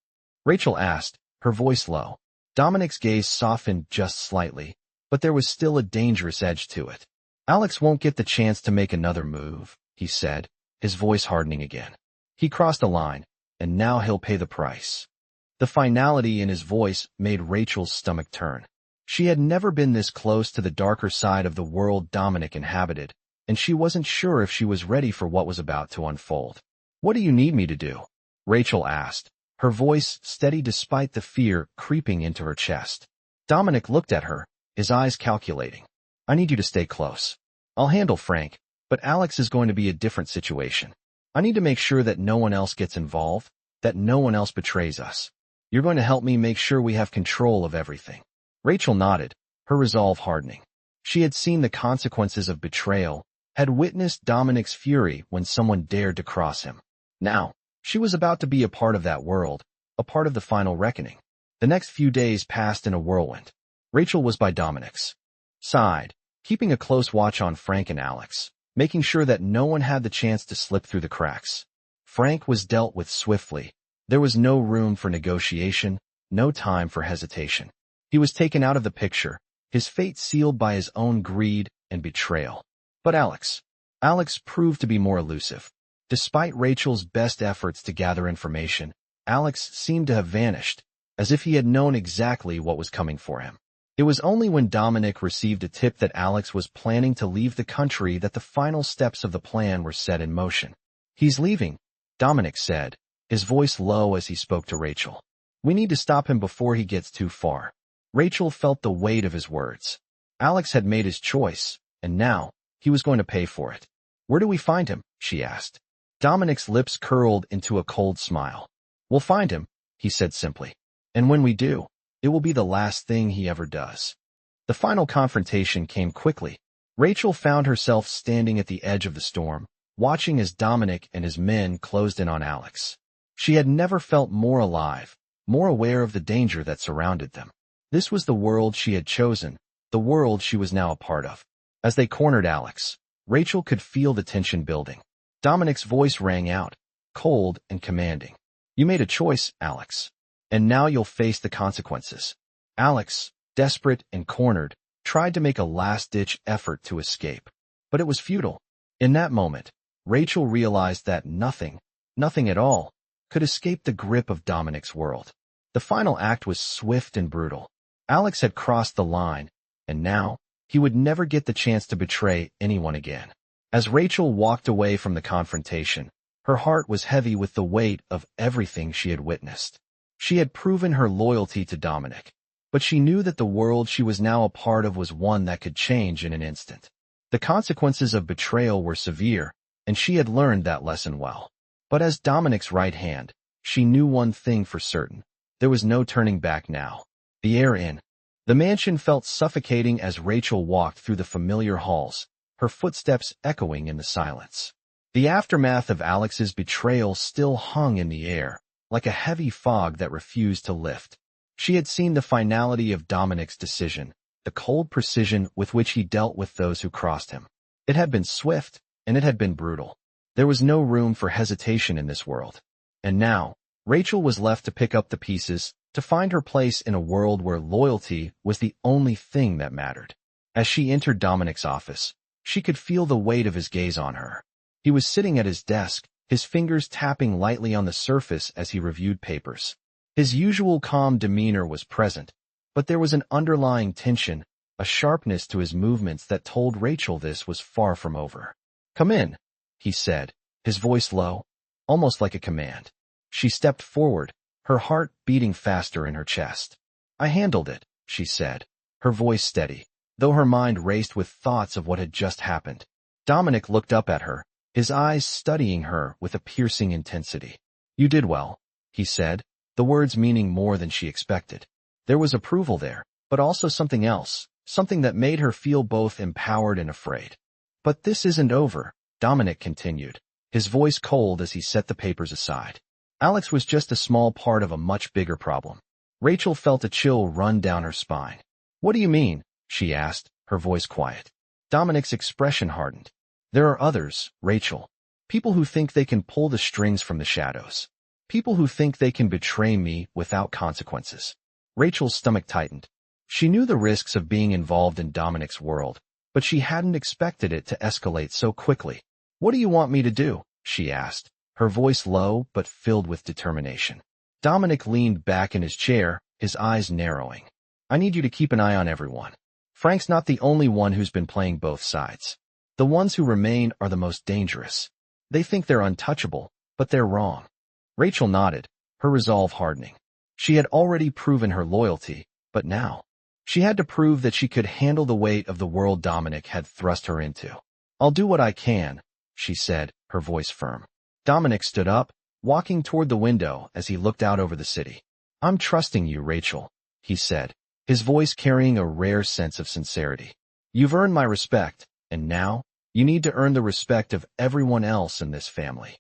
Rachel asked, her voice low. Dominic's gaze softened just slightly, but there was still a dangerous edge to it. Alex won't get the chance to make another move, he said, his voice hardening again. He crossed a line, and now he'll pay the price. The finality in his voice made Rachel's stomach turn. She had never been this close to the darker side of the world Dominic inhabited, and she wasn't sure if she was ready for what was about to unfold. What do you need me to do? Rachel asked, her voice steady despite the fear creeping into her chest. Dominic looked at her, his eyes calculating. I need you to stay close. I'll handle Frank, but Alex is going to be a different situation. I need to make sure that no one else gets involved, that no one else betrays us. You're going to help me make sure we have control of everything. Rachel nodded, her resolve hardening. She had seen the consequences of betrayal, had witnessed Dominic's fury when someone dared to cross him. Now, she was about to be a part of that world, a part of the final reckoning. The next few days passed in a whirlwind. Rachel was by Dominic's side, keeping a close watch on Frank and Alex, making sure that no one had the chance to slip through the cracks. Frank was dealt with swiftly. There was no room for negotiation, no time for hesitation. He was taken out of the picture, his fate sealed by his own greed and betrayal. But Alex proved to be more elusive. Despite Rachel's best efforts to gather information, Alex seemed to have vanished, as if he had known exactly what was coming for him. It was only when Dominic received a tip that Alex was planning to leave the country that the final steps of the plan were set in motion. He's leaving, Dominic said, his voice low as he spoke to Rachel. We need to stop him before he gets too far. Rachel felt the weight of his words. Alex had made his choice, and now, he was going to pay for it. Where do we find him? She asked. Dominic's lips curled into a cold smile. We'll find him, he said simply. And when we do, it will be the last thing he ever does. The final confrontation came quickly. Rachel found herself standing at the edge of the storm, watching as Dominic and his men closed in on Alex. She had never felt more alive, more aware of the danger that surrounded them. This was the world she had chosen, the world she was now a part of. As they cornered Alex, Rachel could feel the tension building. Dominic's voice rang out, cold and commanding. You made a choice, Alex. And now you'll face the consequences. Alex, desperate and cornered, tried to make a last-ditch effort to escape. But it was futile. In that moment, Rachel realized that nothing at all, could escape the grip of Dominic's world. The final act was swift and brutal. Alex had crossed the line, and now, he would never get the chance to betray anyone again. As Rachel walked away from the confrontation, her heart was heavy with the weight of everything she had witnessed. She had proven her loyalty to Dominic, but she knew that the world she was now a part of was one that could change in an instant. The consequences of betrayal were severe, and she had learned that lesson well. But as Dominic's right hand, she knew one thing for certain. There was no turning back now. The air in the mansion felt suffocating as Rachel walked through the familiar halls, her footsteps echoing in the silence. The aftermath of Alex's betrayal still hung in the air, like a heavy fog that refused to lift. She had seen the finality of Dominic's decision, the cold precision with which he dealt with those who crossed him. It had been swift, and it had been brutal. There was no room for hesitation in this world. And now, Rachel was left to pick up the pieces, to find her place in a world where loyalty was the only thing that mattered. As she entered Dominic's office, she could feel the weight of his gaze on her. He was sitting at his desk, his fingers tapping lightly on the surface as he reviewed papers. His usual calm demeanor was present, but there was an underlying tension, a sharpness to his movements that told Rachel this was far from over. Come in, he said, his voice low, almost like a command. She stepped forward, her heart beating faster in her chest. I handled it, she said, her voice steady, though her mind raced with thoughts of what had just happened. Dominic looked up at her, his eyes studying her with a piercing intensity. You did well, he said, the words meaning more than she expected. There was approval there, but also something else, something that made her feel both empowered and afraid. But this isn't over, Dominic continued, his voice cold as he set the papers aside. Alex was just a small part of a much bigger problem. Rachel felt a chill run down her spine. What do you mean? She asked, her voice quiet. Dominic's expression hardened. There are others, Rachel. People who think they can pull the strings from the shadows. People who think they can betray me without consequences. Rachel's stomach tightened. She knew the risks of being involved in Dominic's world, but she hadn't expected it to escalate so quickly. What do you want me to do? She asked, her voice low but filled with determination. Dominic leaned back in his chair, his eyes narrowing. I need you to keep an eye on everyone. Frank's not the only one who's been playing both sides. The ones who remain are the most dangerous. They think they're untouchable, but they're wrong. Rachel nodded, her resolve hardening. She had already proven her loyalty, but now she had to prove that she could handle the weight of the world Dominic had thrust her into. I'll do what I can, she said, her voice firm. Dominic stood up, walking toward the window as he looked out over the city. I'm trusting you, Rachel, he said, his voice carrying a rare sense of sincerity. You've earned my respect, and now you need to earn the respect of everyone else in this family.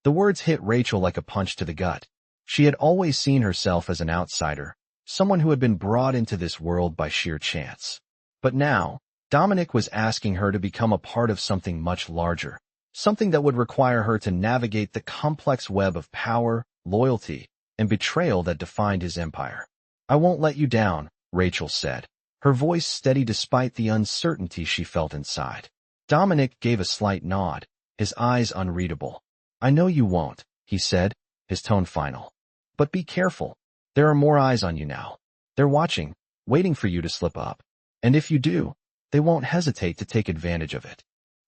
The words hit Rachel like a punch to the gut. She had always seen herself as an outsider, someone who had been brought into this world by sheer chance. But now, Dominic was asking her to become a part of something much larger, something that would require her to navigate the complex web of power, loyalty, and betrayal that defined his empire. I won't let you down, Rachel said, her voice steady despite the uncertainty she felt inside. Dominic gave a slight nod, his eyes unreadable. I know you won't, he said, his tone final. But be careful. There are more eyes on you now. They're watching, waiting for you to slip up. And if you do, they won't hesitate to take advantage of it.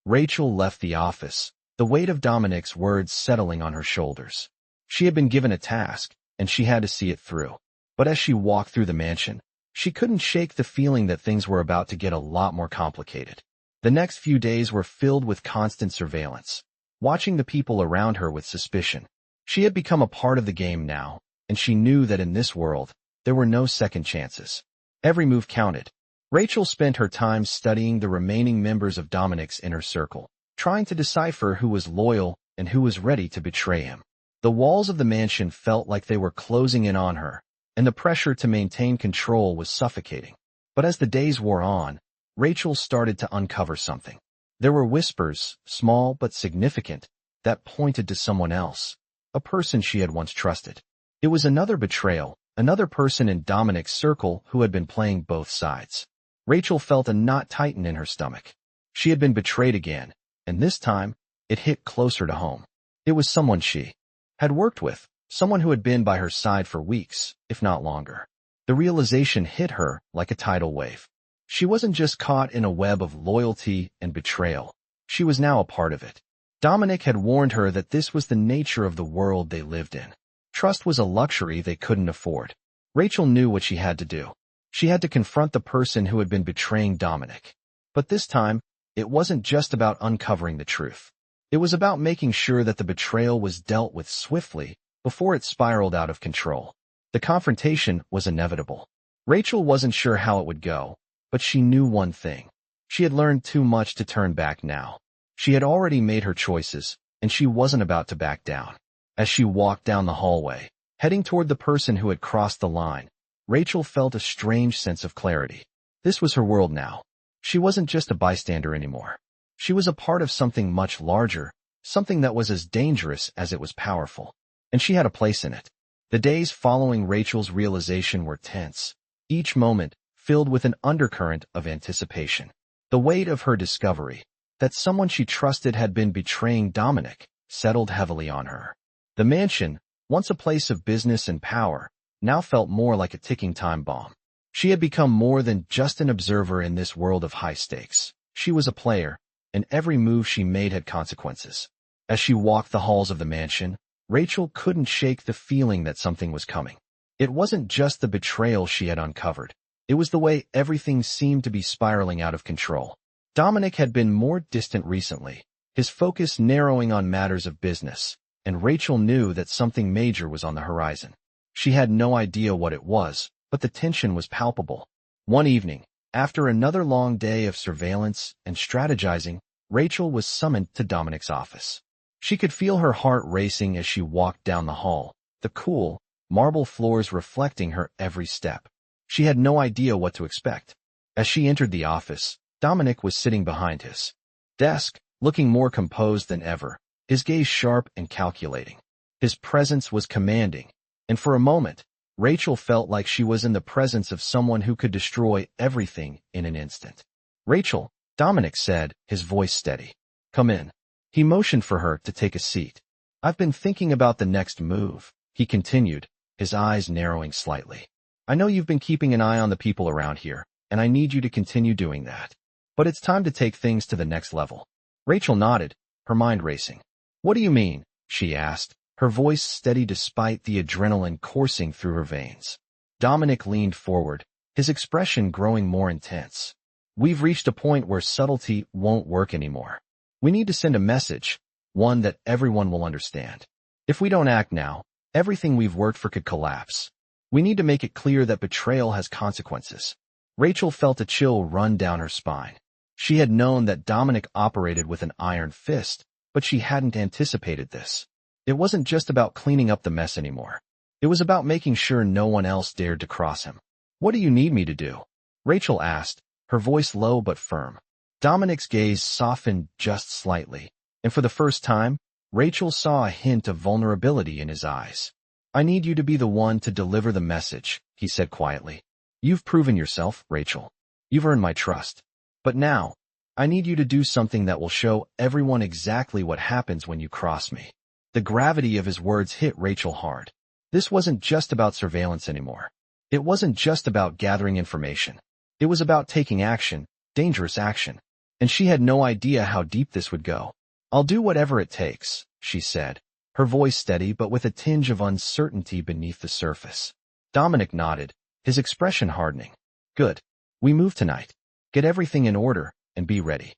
Rachel left the office, the weight of Dominic's words settling on her shoulders. She had been given a task, and she had to see it through. But as she walked through the mansion, she couldn't shake the feeling that things were about to get a lot more complicated. The next few days were filled with constant surveillance, watching the people around her with suspicion. She had become a part of the game now, and she knew that in this world, there were no second chances. Every move counted. Rachel spent her time studying the remaining members of Dominic's inner circle, trying to decipher who was loyal and who was ready to betray him. The walls of the mansion felt like they were closing in on her, and the pressure to maintain control was suffocating. But as the days wore on, Rachel started to uncover something. There were whispers, small but significant, that pointed to someone else, a person she had once trusted. It was another betrayal, another person in Dominic's circle who had been playing both sides. Rachel felt a knot tighten in her stomach. She had been betrayed again, and this time, it hit closer to home. It was someone she had worked with, someone who had been by her side for weeks, if not longer. The realization hit her like a tidal wave. She wasn't just caught in a web of loyalty and betrayal. She was now a part of it. Dominic had warned her that this was the nature of the world they lived in. Trust was a luxury they couldn't afford. Rachel knew what she had to do. She had to confront the person who had been betraying Dominic. But this time, it wasn't just about uncovering the truth. It was about making sure that the betrayal was dealt with swiftly before it spiraled out of control. The confrontation was inevitable. Rachel wasn't sure how it would go, but she knew one thing. She had learned too much to turn back now. She had already made her choices, and she wasn't about to back down. As she walked down the hallway, heading toward the person who had crossed the line, Rachel felt a strange sense of clarity. This was her world now. She wasn't just a bystander anymore. She was a part of something much larger, something that was as dangerous as it was powerful. And she had a place in it. The days following Rachel's realization were tense, each moment filled with an undercurrent of anticipation. The weight of her discovery, that someone she trusted had been betraying Dominic, settled heavily on her. The mansion, once a place of business and power, now felt more like a ticking time bomb. She had become more than just an observer in this world of high stakes. She was a player, and every move she made had consequences. As she walked the halls of the mansion, Rachel couldn't shake the feeling that something was coming. It wasn't just the betrayal she had uncovered. It was the way everything seemed to be spiraling out of control. Dominic had been more distant recently, his focus narrowing on matters of business, and Rachel knew that something major was on the horizon. She had no idea what it was, but the tension was palpable. One evening, after another long day of surveillance and strategizing, Rachel was summoned to Dominic's office. She could feel her heart racing as she walked down the hall, the cool, marble floors reflecting her every step. She had no idea what to expect. As she entered the office, Dominic was sitting behind his desk, looking more composed than ever, his gaze sharp and calculating. His presence was commanding, and for a moment, Rachel felt like she was in the presence of someone who could destroy everything in an instant. "Rachel," Dominic said, his voice steady. "Come in." He motioned for her to take a seat. "I've been thinking about the next move," he continued, his eyes narrowing slightly. "I know you've been keeping an eye on the people around here, and I need you to continue doing that. But it's time to take things to the next level." Rachel nodded, her mind racing. "What do you mean?" she asked, her voice steady despite the adrenaline coursing through her veins. Dominic leaned forward, his expression growing more intense. "We've reached a point where subtlety won't work anymore. We need to send a message, one that everyone will understand. If we don't act now, everything we've worked for could collapse. We need to make it clear that betrayal has consequences." Rachel felt a chill run down her spine. She had known that Dominic operated with an iron fist, but she hadn't anticipated this. It wasn't just about cleaning up the mess anymore. It was about making sure no one else dared to cross him. "What do you need me to do?" Rachel asked, her voice low but firm. Dominic's gaze softened just slightly, and for the first time, Rachel saw a hint of vulnerability in his eyes. "I need you to be the one to deliver the message," he said quietly. "You've proven yourself, Rachel. You've earned my trust. But now, I need you to do something that will show everyone exactly what happens when you cross me." The gravity of his words hit Rachel hard. This wasn't just about surveillance anymore. It wasn't just about gathering information. It was about taking action, dangerous action. And she had no idea how deep this would go. "I'll do whatever it takes," she said, her voice steady but with a tinge of uncertainty beneath the surface. Dominic nodded, his expression hardening. "Good. We move tonight. Get everything in order, and be ready."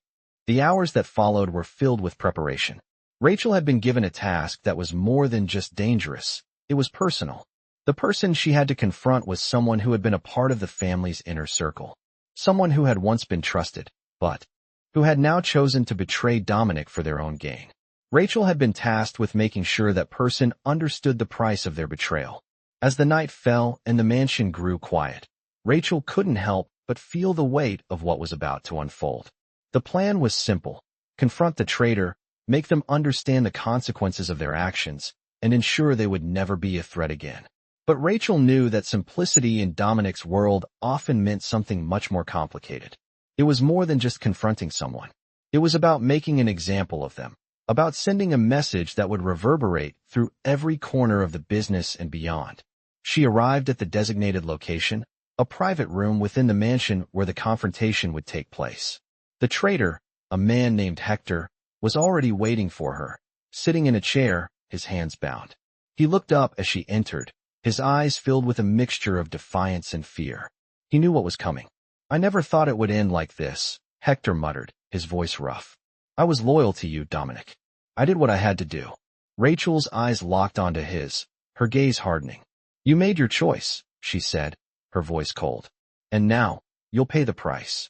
The hours that followed were filled with preparation. Rachel had been given a task that was more than just dangerous. It was personal. The person she had to confront was someone who had been a part of the family's inner circle. Someone who had once been trusted, but who had now chosen to betray Dominic for their own gain. Rachel had been tasked with making sure that person understood the price of their betrayal. As the night fell and the mansion grew quiet, Rachel couldn't help but feel the weight of what was about to unfold. The plan was simple: confront the traitor, make them understand the consequences of their actions, and ensure they would never be a threat again. But Rachel knew that simplicity in Dominic's world often meant something much more complicated. It was more than just confronting someone. It was about making an example of them, about sending a message that would reverberate through every corner of the business and beyond. She arrived at the designated location, a private room within the mansion where the confrontation would take place. The traitor, a man named Hector, was already waiting for her, sitting in a chair, his hands bound. He looked up as she entered, his eyes filled with a mixture of defiance and fear. He knew what was coming. "I never thought it would end like this," Hector muttered, his voice rough. "I was loyal to you, Dominic. I did what I had to do." Rachel's eyes locked onto his, her gaze hardening. "You made your choice," she said, her voice cold. "And now, you'll pay the price."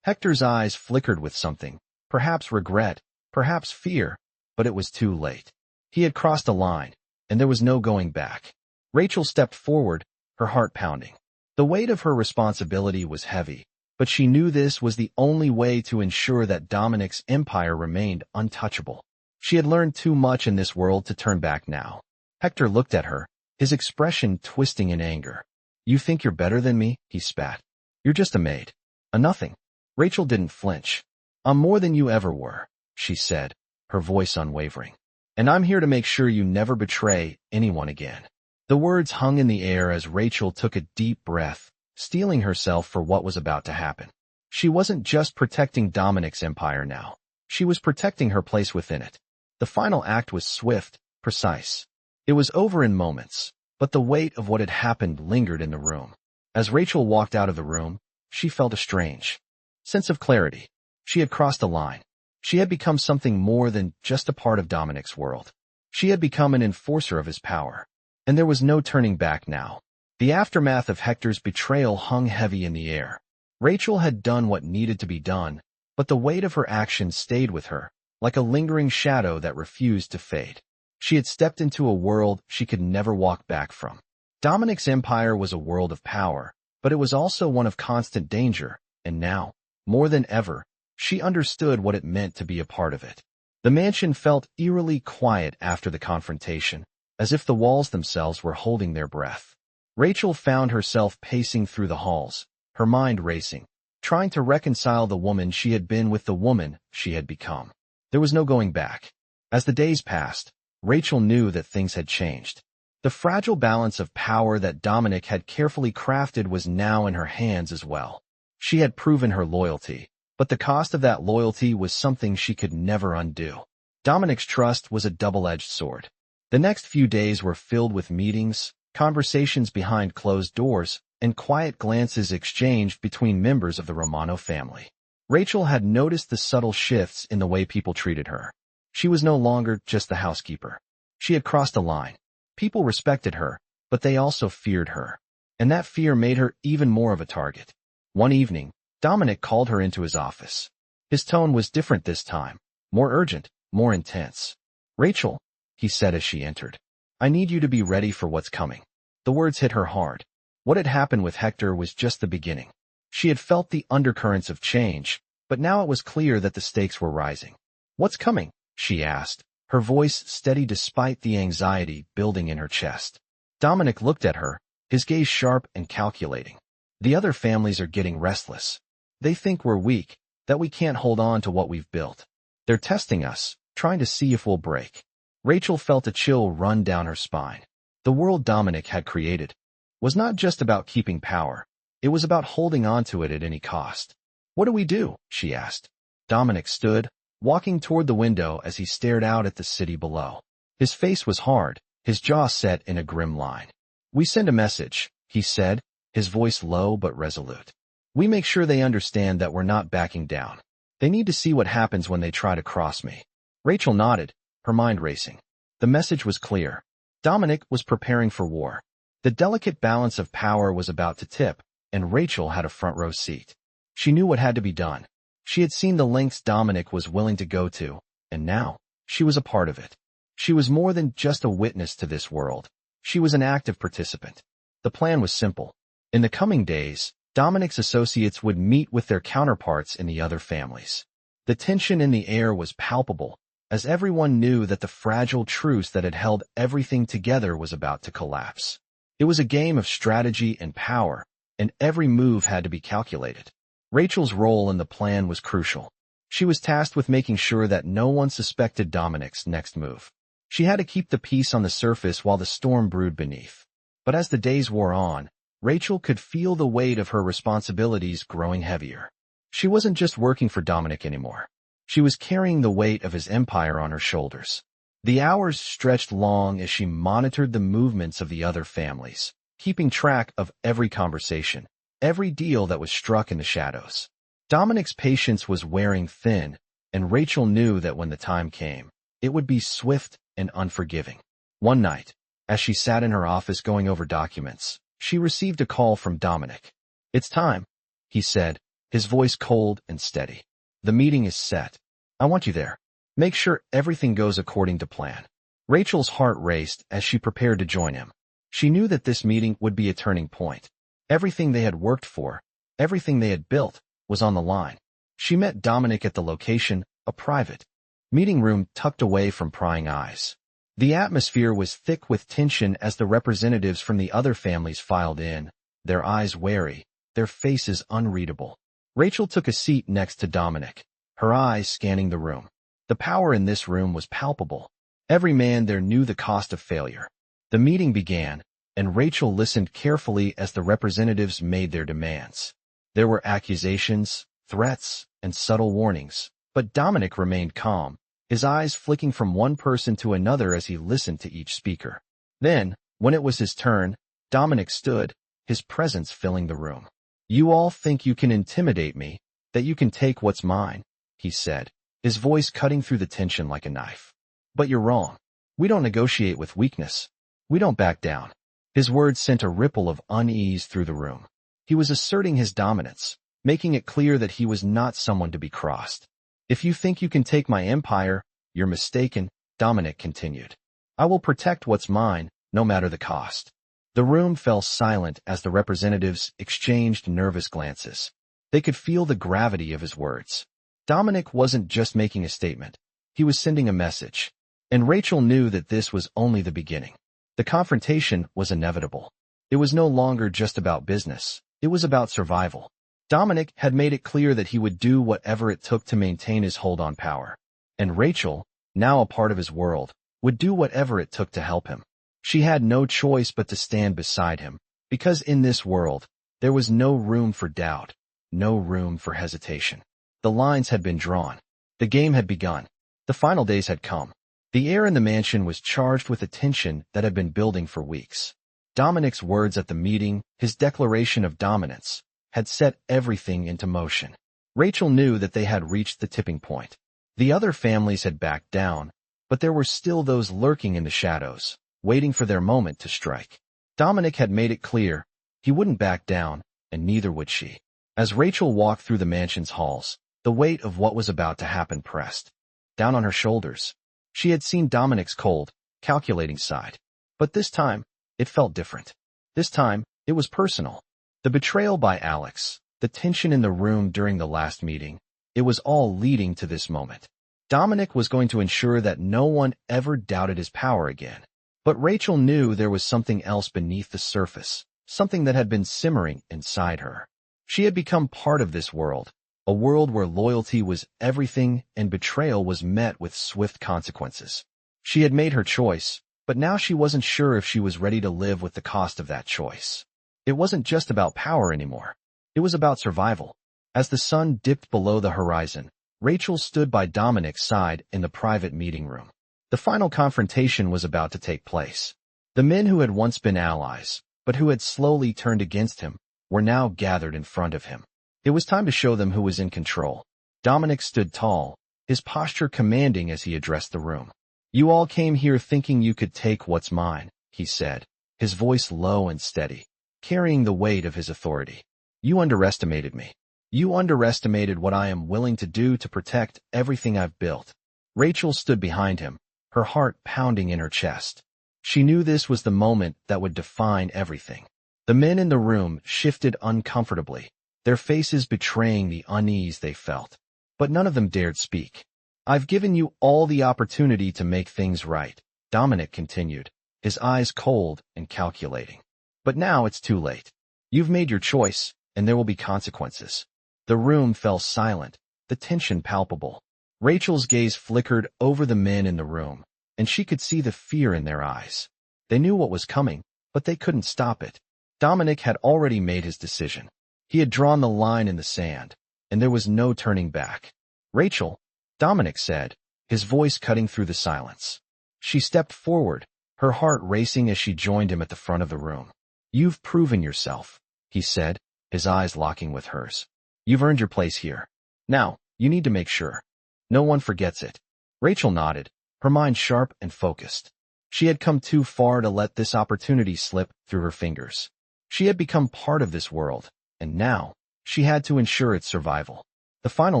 Hector's eyes flickered with something, perhaps regret, perhaps fear, but it was too late. He had crossed a line, and there was no going back. Rachel stepped forward, her heart pounding. The weight of her responsibility was heavy, but she knew this was the only way to ensure that Dominic's empire remained untouchable. She had learned too much in this world to turn back now. Hector looked at her, his expression twisting in anger. "You think you're better than me?" he spat. "You're just a maid. A nothing." Rachel didn't flinch. "I'm more than you ever were," she said, her voice unwavering. "And I'm here to make sure you never betray anyone again." The words hung in the air as Rachel took a deep breath, steeling herself for what was about to happen. She wasn't just protecting Dominic's empire now. She was protecting her place within it. The final act was swift, precise. It was over in moments, but the weight of what had happened lingered in the room. As Rachel walked out of the room, she felt a strange sense of clarity. She had crossed a line. She had become something more than just a part of Dominic's world. She had become an enforcer of his power. And there was no turning back now. The aftermath of Hector's betrayal hung heavy in the air. Rachel had done what needed to be done, but the weight of her actions stayed with her, like a lingering shadow that refused to fade. She had stepped into a world she could never walk back from. Dominic's empire was a world of power, but it was also one of constant danger, and now, more than ever, she understood what it meant to be a part of it. The mansion felt eerily quiet after the confrontation, as if the walls themselves were holding their breath. Rachel found herself pacing through the halls, her mind racing, trying to reconcile the woman she had been with the woman she had become. There was no going back. As the days passed, Rachel knew that things had changed. The fragile balance of power that Dominic had carefully crafted was now in her hands as well. She had proven her loyalty, but the cost of that loyalty was something she could never undo. Dominic's trust was a double-edged sword. The next few days were filled with meetings, conversations behind closed doors, and quiet glances exchanged between members of the Romano family. Rachel had noticed the subtle shifts in the way people treated her. She was no longer just the housekeeper. She had crossed a line. People respected her, but they also feared her. And that fear made her even more of a target. One evening, Dominic called her into his office. His tone was different this time, more urgent, more intense. "Rachel," he said as she entered, "I need you to be ready for what's coming." The words hit her hard. What had happened with Hector was just the beginning. She had felt the undercurrents of change, but now it was clear that the stakes were rising. "What's coming?" she asked, her voice steady despite the anxiety building in her chest. Dominic looked at her, his gaze sharp and calculating. "The other families are getting restless. They think we're weak, that we can't hold on to what we've built. They're testing us, trying to see if we'll break." Rachel felt a chill run down her spine. The world Dominic had created was not just about keeping power. It was about holding on to it at any cost. "What do we do?" she asked. Dominic stood, walking toward the window as he stared out at the city below. His face was hard, his jaw set in a grim line. "We send a message," he said, his voice low but resolute. "We make sure they understand that we're not backing down. They need to see what happens when they try to cross me." Rachel nodded, her mind racing. The message was clear. Dominic was preparing for war. The delicate balance of power was about to tip, and Rachel had a front-row seat. She knew what had to be done. She had seen the lengths Dominic was willing to go to, and now, she was a part of it. She was more than just a witness to this world. She was an active participant. The plan was simple. In the coming days, Dominic's associates would meet with their counterparts in the other families. The tension in the air was palpable, as everyone knew that the fragile truce that had held everything together was about to collapse. It was a game of strategy and power, and every move had to be calculated. Rachel's role in the plan was crucial. She was tasked with making sure that no one suspected Dominic's next move. She had to keep the peace on the surface while the storm brewed beneath. But as the days wore on, Rachel could feel the weight of her responsibilities growing heavier. She wasn't just working for Dominic anymore. She was carrying the weight of his empire on her shoulders. The hours stretched long as she monitored the movements of the other families, keeping track of every conversation, every deal that was struck in the shadows. Dominic's patience was wearing thin, and Rachel knew that when the time came, it would be swift and unforgiving. One night, as she sat in her office going over documents, she received a call from Dominic. "It's time," he said, his voice cold and steady. "The meeting is set. I want you there. Make sure everything goes according to plan." Rachel's heart raced as she prepared to join him. She knew that this meeting would be a turning point. Everything they had worked for, everything they had built, was on the line. She met Dominic at the location, a private meeting room tucked away from prying eyes. The atmosphere was thick with tension as the representatives from the other families filed in, their eyes wary, their faces unreadable. Rachel took a seat next to Dominic, her eyes scanning the room. The power in this room was palpable. Every man there knew the cost of failure. The meeting began, and Rachel listened carefully as the representatives made their demands. There were accusations, threats, and subtle warnings, but Dominic remained calm, his eyes flicking from one person to another as he listened to each speaker. Then, when it was his turn, Dominic stood, his presence filling the room. "You all think you can intimidate me, that you can take what's mine," he said, his voice cutting through the tension like a knife. "But you're wrong. We don't negotiate with weakness. We don't back down." His words sent a ripple of unease through the room. He was asserting his dominance, making it clear that he was not someone to be crossed. "If you think you can take my empire, you're mistaken," Dominic continued. I will protect what's mine, no matter the cost. The room fell silent as the representatives exchanged nervous glances. They could feel the gravity of his words. Dominic wasn't just making a statement. He was sending a message. And Rachel knew that this was only the beginning. The confrontation was inevitable. It was no longer just about business. It was about survival. Dominic had made it clear that he would do whatever it took to maintain his hold on power. And Rachel, now a part of his world, would do whatever it took to help him. She had no choice but to stand beside him, because in this world, there was no room for doubt, no room for hesitation. The lines had been drawn. The game had begun. The final days had come. The air in the mansion was charged with a tension that had been building for weeks. Dominic's words at the meeting, his declaration of dominance, had set everything into motion. Rachel knew that they had reached the tipping point. The other families had backed down, but there were still those lurking in the shadows, waiting for their moment to strike. Dominic had made it clear he wouldn't back down, and neither would she. As Rachel walked through the mansion's halls, the weight of what was about to happen pressed down on her shoulders. She had seen Dominic's cold, calculating side. But this time, it felt different. This time, it was personal. The betrayal by Alex, the tension in the room during the last meeting, it was all leading to this moment. Dominic was going to ensure that no one ever doubted his power again. But Rachel knew there was something else beneath the surface, something that had been simmering inside her. She had become part of this world, a world where loyalty was everything and betrayal was met with swift consequences. She had made her choice, but now she wasn't sure if she was ready to live with the cost of that choice. It wasn't just about power anymore. It was about survival. As the sun dipped below the horizon, Rachel stood by Dominic's side in the private meeting room. The final confrontation was about to take place. The men who had once been allies, but who had slowly turned against him, were now gathered in front of him. It was time to show them who was in control. Dominic stood tall, his posture commanding as he addressed the room. "You all came here thinking you could take what's mine," he said, his voice low and steady, carrying the weight of his authority. "You underestimated me. You underestimated what I am willing to do to protect everything I've built." Rachel stood behind him, her heart pounding in her chest. She knew this was the moment that would define everything. The men in the room shifted uncomfortably, their faces betraying the unease they felt. But none of them dared speak. "I've given you all the opportunity to make things right," Dominic continued, his eyes cold and calculating. "But now it's too late. You've made your choice, and there will be consequences." The room fell silent, the tension palpable. Rachel's gaze flickered over the men in the room, and she could see the fear in their eyes. They knew what was coming, but they couldn't stop it. Dominic had already made his decision. He had drawn the line in the sand, and there was no turning back. "Rachel," Dominic said, his voice cutting through the silence. She stepped forward, her heart racing as she joined him at the front of the room. "You've proven yourself," he said, his eyes locking with hers. "You've earned your place here. Now, you need to make sure no one forgets it." Rachel nodded, her mind sharp and focused. She had come too far to let this opportunity slip through her fingers. She had become part of this world, and now, she had to ensure its survival. The final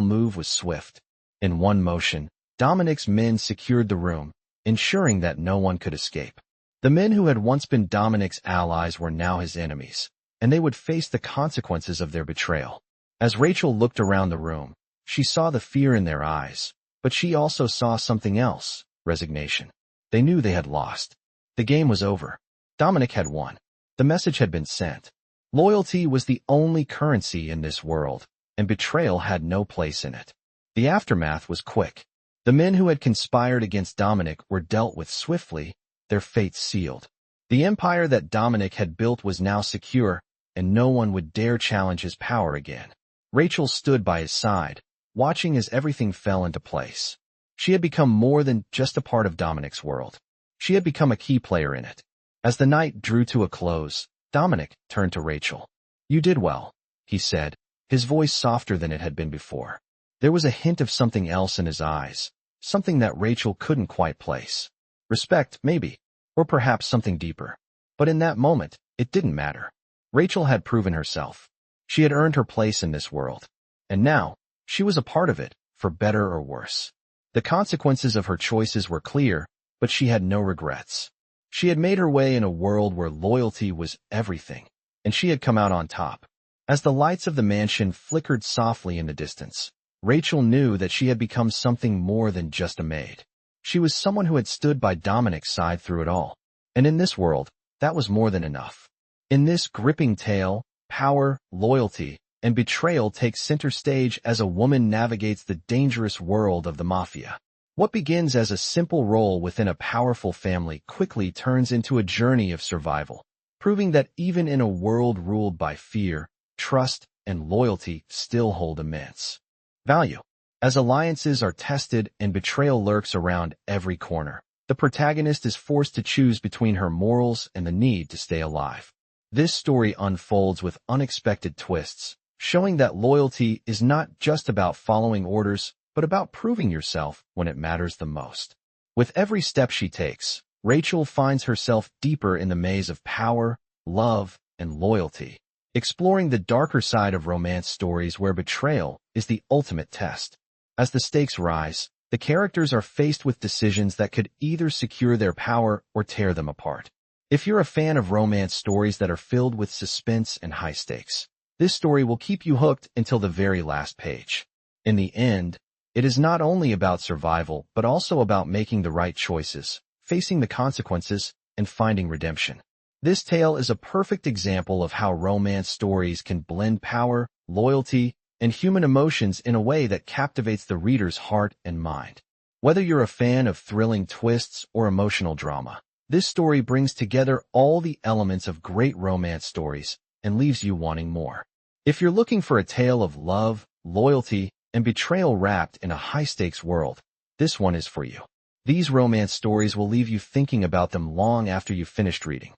move was swift. In one motion, Dominic's men secured the room, ensuring that no one could escape. The men who had once been Dominic's allies were now his enemies, and they would face the consequences of their betrayal. As Rachel looked around the room, she saw the fear in their eyes, but she also saw something else, resignation. They knew they had lost. The game was over. Dominic had won. The message had been sent. Loyalty was the only currency in this world, and betrayal had no place in it. The aftermath was quick. The men who had conspired against Dominic were dealt with swiftly, their fates sealed. The empire that Dominic had built was now secure, and no one would dare challenge his power again. Rachel stood by his side, watching as everything fell into place. She had become more than just a part of Dominic's world. She had become a key player in it. As the night drew to a close, Dominic turned to Rachel. "You did well," he said, his voice softer than it had been before. There was a hint of something else in his eyes, something that Rachel couldn't quite place. Respect, maybe, or perhaps something deeper. But in that moment, it didn't matter. Rachel had proven herself. She had earned her place in this world. And now, she was a part of it, for better or worse. The consequences of her choices were clear, but she had no regrets. She had made her way in a world where loyalty was everything, and she had come out on top. As the lights of the mansion flickered softly in the distance, Rachel knew that she had become something more than just a maid. She was someone who had stood by Dominic's side through it all. And in this world, that was more than enough. In this gripping tale, power, loyalty, and betrayal take center stage as a woman navigates the dangerous world of the Mafia. What begins as a simple role within a powerful family quickly turns into a journey of survival, proving that even in a world ruled by fear, trust, and loyalty still hold immense value. As alliances are tested and betrayal lurks around every corner, the protagonist is forced to choose between her morals and the need to stay alive. This story unfolds with unexpected twists, showing that loyalty is not just about following orders, but about proving yourself when it matters the most. With every step she takes, Rachel finds herself deeper in the maze of power, love, and loyalty, exploring the darker side of romance stories where betrayal is the ultimate test. As the stakes rise, the characters are faced with decisions that could either secure their power or tear them apart. If you're a fan of romance stories that are filled with suspense and high stakes, this story will keep you hooked until the very last page. In the end, it is not only about survival, but also about making the right choices, facing the consequences, and finding redemption. This tale is a perfect example of how romance stories can blend power, loyalty, and human emotions in a way that captivates the reader's heart and mind. Whether you're a fan of thrilling twists or emotional drama, this story brings together all the elements of great romance stories and leaves you wanting more. If you're looking for a tale of love, loyalty, and betrayal wrapped in a high-stakes world, this one is for you. These romance stories will leave you thinking about them long after you've finished reading.